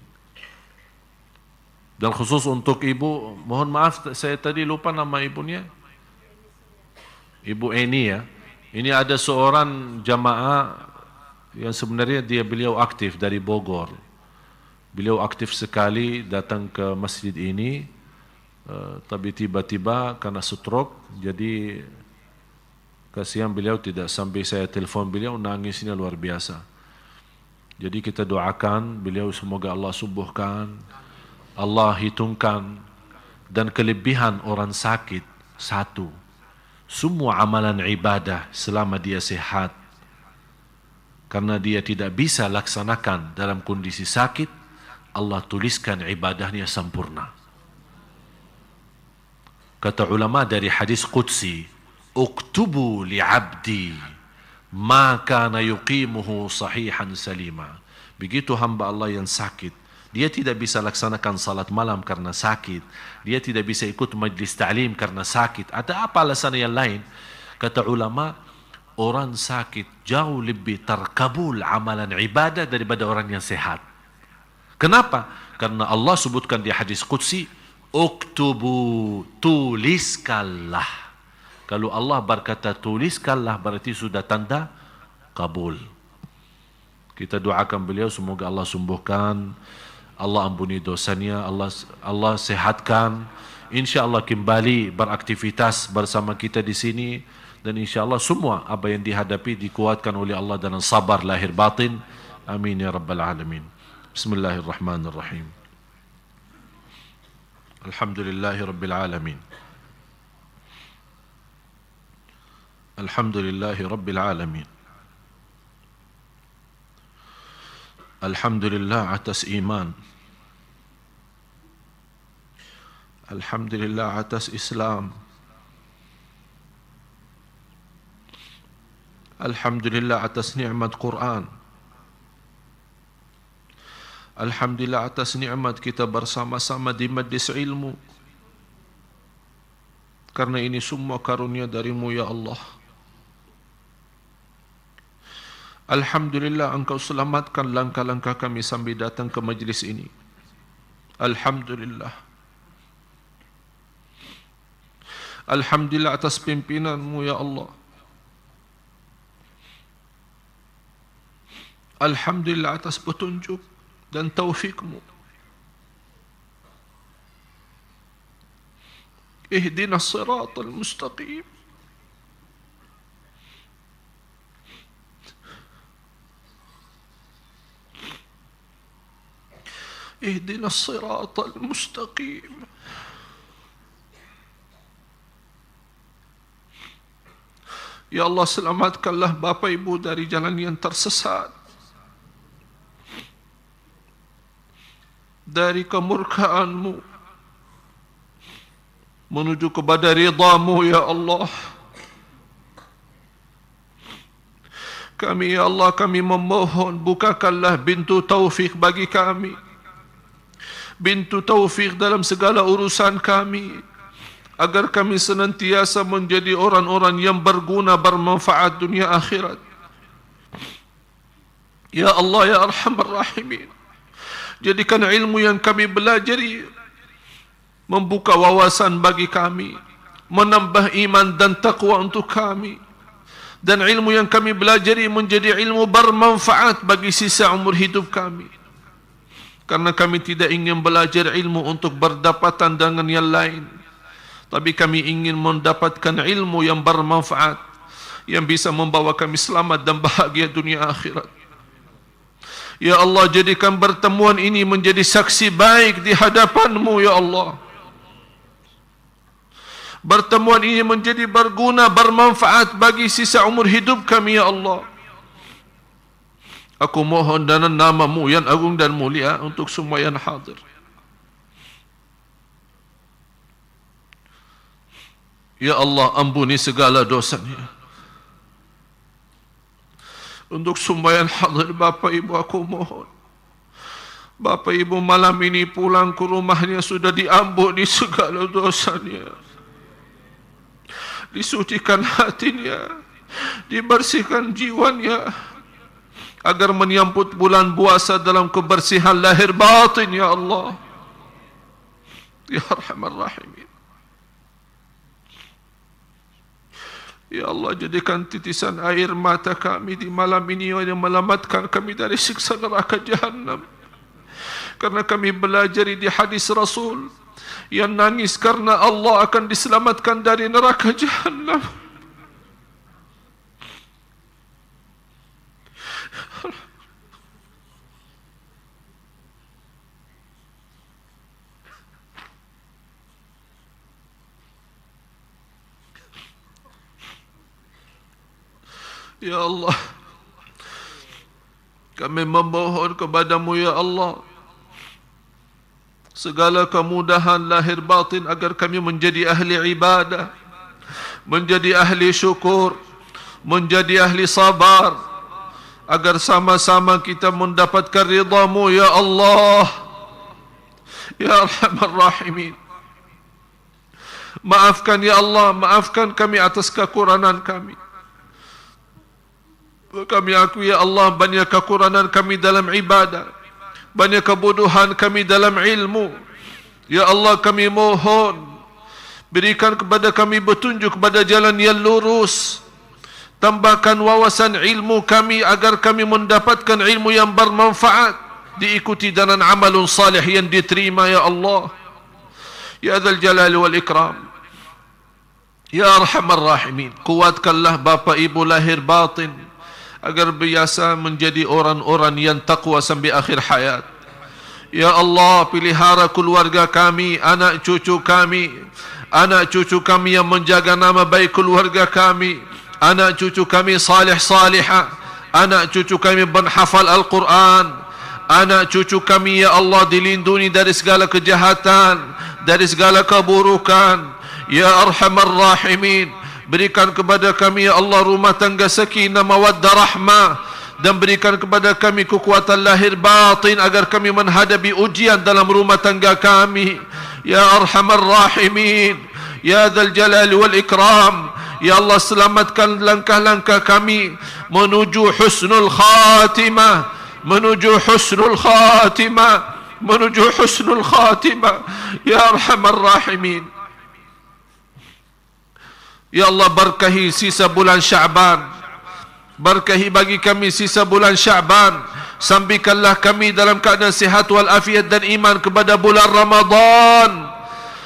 Dan khusus untuk ibu, mohon maaf saya tadi lupa nama ibunya, Ibu Eni ya. Ini ada seorang jamaah yang sebenarnya beliau aktif dari Bogor. Beliau aktif sekali datang ke masjid ini, tapi tiba-tiba karena stroke, jadi kasihan beliau, tidak sampai saya telepon beliau, nangisnya luar biasa. Jadi kita doakan beliau semoga Allah sembuhkan, Allah hitungkan. Dan kelebihan orang sakit satu, semua amalan ibadah selama dia sehat, karena dia tidak bisa laksanakan dalam kondisi sakit, Allah tuliskan ibadahnya sempurna. Kata ulama dari hadis qudsi, uktubu li'abdi ma kana yuqimuhu sahihan salima. Begitu hamba Allah yang sakit, dia tidak bisa laksanakan salat malam karena sakit, dia tidak bisa ikut majlis ta'lim karena sakit, ada apa alasan yang lain, kata ulama, orang sakit jauh lebih terkabul amalan ibadah daripada orang yang sehat. Kenapa? Karena Allah sebutkan di hadis qudsi, uktubu, tuliskanlah. Kalau Allah berkata tuliskanlah, berarti sudah tanda kabul. Kita doakan beliau semoga Allah sembuhkan, Allah ampuni dosanya, Allah sehatkan. InsyaAllah kembali beraktivitas bersama kita di sini, dan insyaAllah semua apa yang dihadapi dikuatkan oleh Allah dan sabar lahir batin. Amin ya rabbal alamin. Bismillahirrahmanirrahim. Alhamdulillahi rabbil alamin. Alhamdulillahi rabbil alamin. Alhamdulillah atas iman. Alhamdulillah atas Islam. Alhamdulillah atas nikmat Quran. Alhamdulillah atas nikmat kita bersama-sama di majlis ilmu. Karena ini semua karunia darimu ya Allah. Alhamdulillah engkau selamatkan langkah-langkah kami sambil datang ke majlis ini. Alhamdulillah. Alhamdulillah atas pimpinanmu ya Allah. Alhamdulillah atas petunjuk dan taufikmu. Ihdinas siratal mustaqim. Ihdinas siratal mustaqim. Ya Allah, selamatkanlah bapa ibu dari jalan yang tersesat, dari kemurkaanmu menuju kepada ridhamu ya Allah. Kami ya Allah, kami memohon bukakanlah pintu taufik bagi kami, pintu taufik dalam segala urusan kami, agar kami senantiasa menjadi orang-orang yang berguna, bermanfaat dunia akhirat. Ya Allah ya Arhamar Rahimin, jadikan ilmu yang kami belajari membuka wawasan bagi kami, menambah iman dan taqwa untuk kami, dan ilmu yang kami belajari menjadi ilmu bermanfaat bagi sisa umur hidup kami. Karena kami tidak ingin belajar ilmu untuk berdapatan dengan yang lain, tapi kami ingin mendapatkan ilmu yang bermanfaat, yang bisa membawa kami selamat dan bahagia dunia akhirat. Ya Allah, jadikan pertemuan ini menjadi saksi baik di hadapan-Mu ya Allah. Pertemuan ini menjadi berguna, bermanfaat bagi sisa umur hidup kami ya Allah. Aku mohon dengan nama-Mu yang agung dan mulia untuk semua yang hadir. Ya Allah, ampuni segala dosanya. Untuk semua yang hadir, Bapak Ibu, aku mohon, Bapak Ibu malam ini pulang ke rumahnya sudah diampuni segala dosanya, disucikan hatinya, dibersihkan jiwanya, agar menyambut bulan puasa dalam kebersihan lahir batin ya Allah. Ya Arhamar Rahimin. Ya Allah, jadikan titisan air mata kami di malam ini yang menyelamatkan kami dari siksa neraka Jahannam. Karena kami belajar di hadis Rasul, yang nangis karena Allah akan diselamatkan dari neraka Jahannam. Ya Allah, kami memohon kepada-Mu ya Allah segala kemudahan lahir batin agar kami menjadi ahli ibadah, menjadi ahli syukur, menjadi ahli sabar, agar sama-sama kita mendapatkan ridha-Mu ya Allah. Ya Arhamar Rahimin. Maafkan ya Allah, maafkan kami atas kekurangan kami. Kami akui ya Allah banyak kekurangan kami dalam ibadah, banyak kebodohan kami dalam ilmu. Ya Allah, kami mohon berikan kepada kami petunjuk kepada jalan yang lurus. Tambahkan wawasan ilmu kami agar kami mendapatkan ilmu yang bermanfaat, diikuti dengan amalun salih yang diterima ya Allah. Ya Dzal Jalali wal Ikram, ya Arhamar Rahimin, kuatkanlah bapa ibu lahir batin agar biasa menjadi orang-orang yang taqwa sampai akhir hayat. Ya Allah, pelihara keluarga kami, anak cucu kami yang menjaga nama baik keluarga kami, anak cucu kami salih salihah, anak cucu kami menghafal Al-Quran, anak cucu kami ya Allah dilindungi dari segala kejahatan, dari segala keburukan. Ya Arhamar Rahimin, berikan kepada kami ya Allah rumah tangga sakinah mawaddah rahmah, dan berikan kepada kami kekuatan lahir batin agar kami menghadapi ujian dalam rumah tangga kami. Ya Arhamar Rahimin, ya Dzal Jalali wal Ikram, ya Allah selamatkan langkah-langkah kami menuju husnul khatimah, menuju husnul khatimah, menuju husnul khatimah. Ya Arhamar Rahimin, ya Allah berkahi sisa bulan Sya'ban, berkahi bagi kami sisa bulan Sya'ban, sambikanlah kami dalam keadaan sihat wal afiat dan iman kepada bulan Ramadan.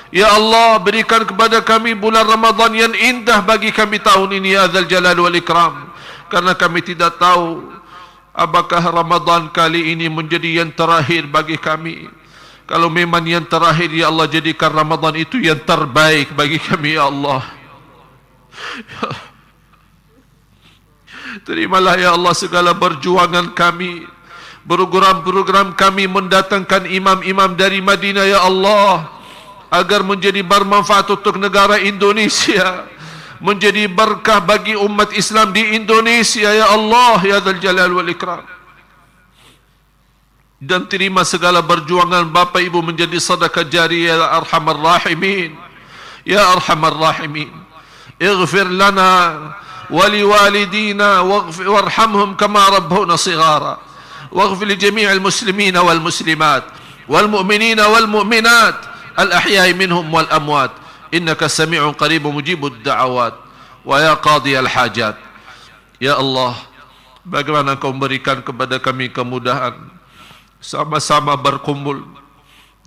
Ya Allah, berikan kepada kami bulan Ramadan yang indah bagi kami tahun ini ya Dzal Jalali wal Ikram, karena kami tidak tahu apakah Ramadan kali ini menjadi yang terakhir bagi kami. Kalau memang yang terakhir ya Allah, jadikan Ramadan itu yang terbaik bagi kami ya Allah. Terimalah ya Allah segala perjuangan kami, program-program kami mendatangkan imam-imam dari Madinah ya Allah, agar menjadi bermanfaat untuk negara Indonesia, menjadi berkah bagi umat Islam di Indonesia ya Allah ya Dzal Jalal wal Ikram. Dan terima segala perjuangan bapa ibu menjadi sedekah jariyah ya Arhamar Rahimin, ya Arhamar Rahimin. اغفر لنا ولوالدينا وارحمهم كما ربونا صغارا واغفر لجميع المسلمين والمسلمات والمؤمنين والمؤمنات الأحياء منهم والأموات إنك سميع قريب مجيب الدعوات ويا قاضي الحاجات. Ya Allah, bagaimana Engkau memberikan kepada kami kemudahan sama-sama berkumpul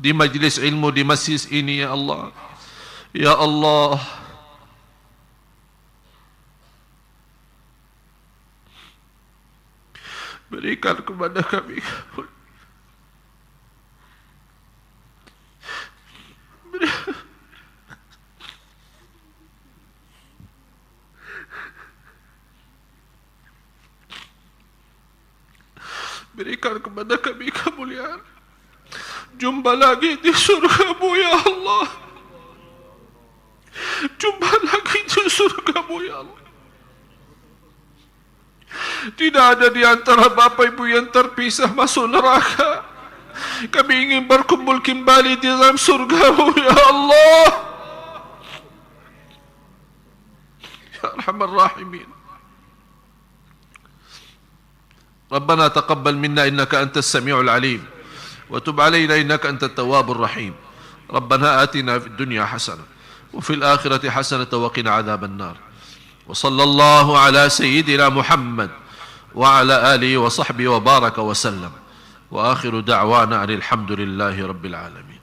di majlis ilmu di masjid ini ya Allah. Ya Allah, berikan kepada kami berikan kepada kami kemuliaan. Jumpa lagi di surga-Mu ya Allah. Jumpa lagi di surga-Mu ya Allah. Tidak ada di antara bapa ibu yang terpisah masuk neraka. Kami ingin berkumpul kembali di dalam surga-Mu ya Allah. Ya Arhamar Rahimin. ربنا تقبل منا إنك أنت السميع العليم وتب علينا إنك أنت التواب الرحيم. ربنا آتنا في الدنيا حسنة وفي الآخرة حسنة وقنا عذاب النار. وصلى الله على سيدنا محمد وعلى آله وصحبه وبارك وسلم. وآخر دعوانا أن الحمد لله رب العالمين.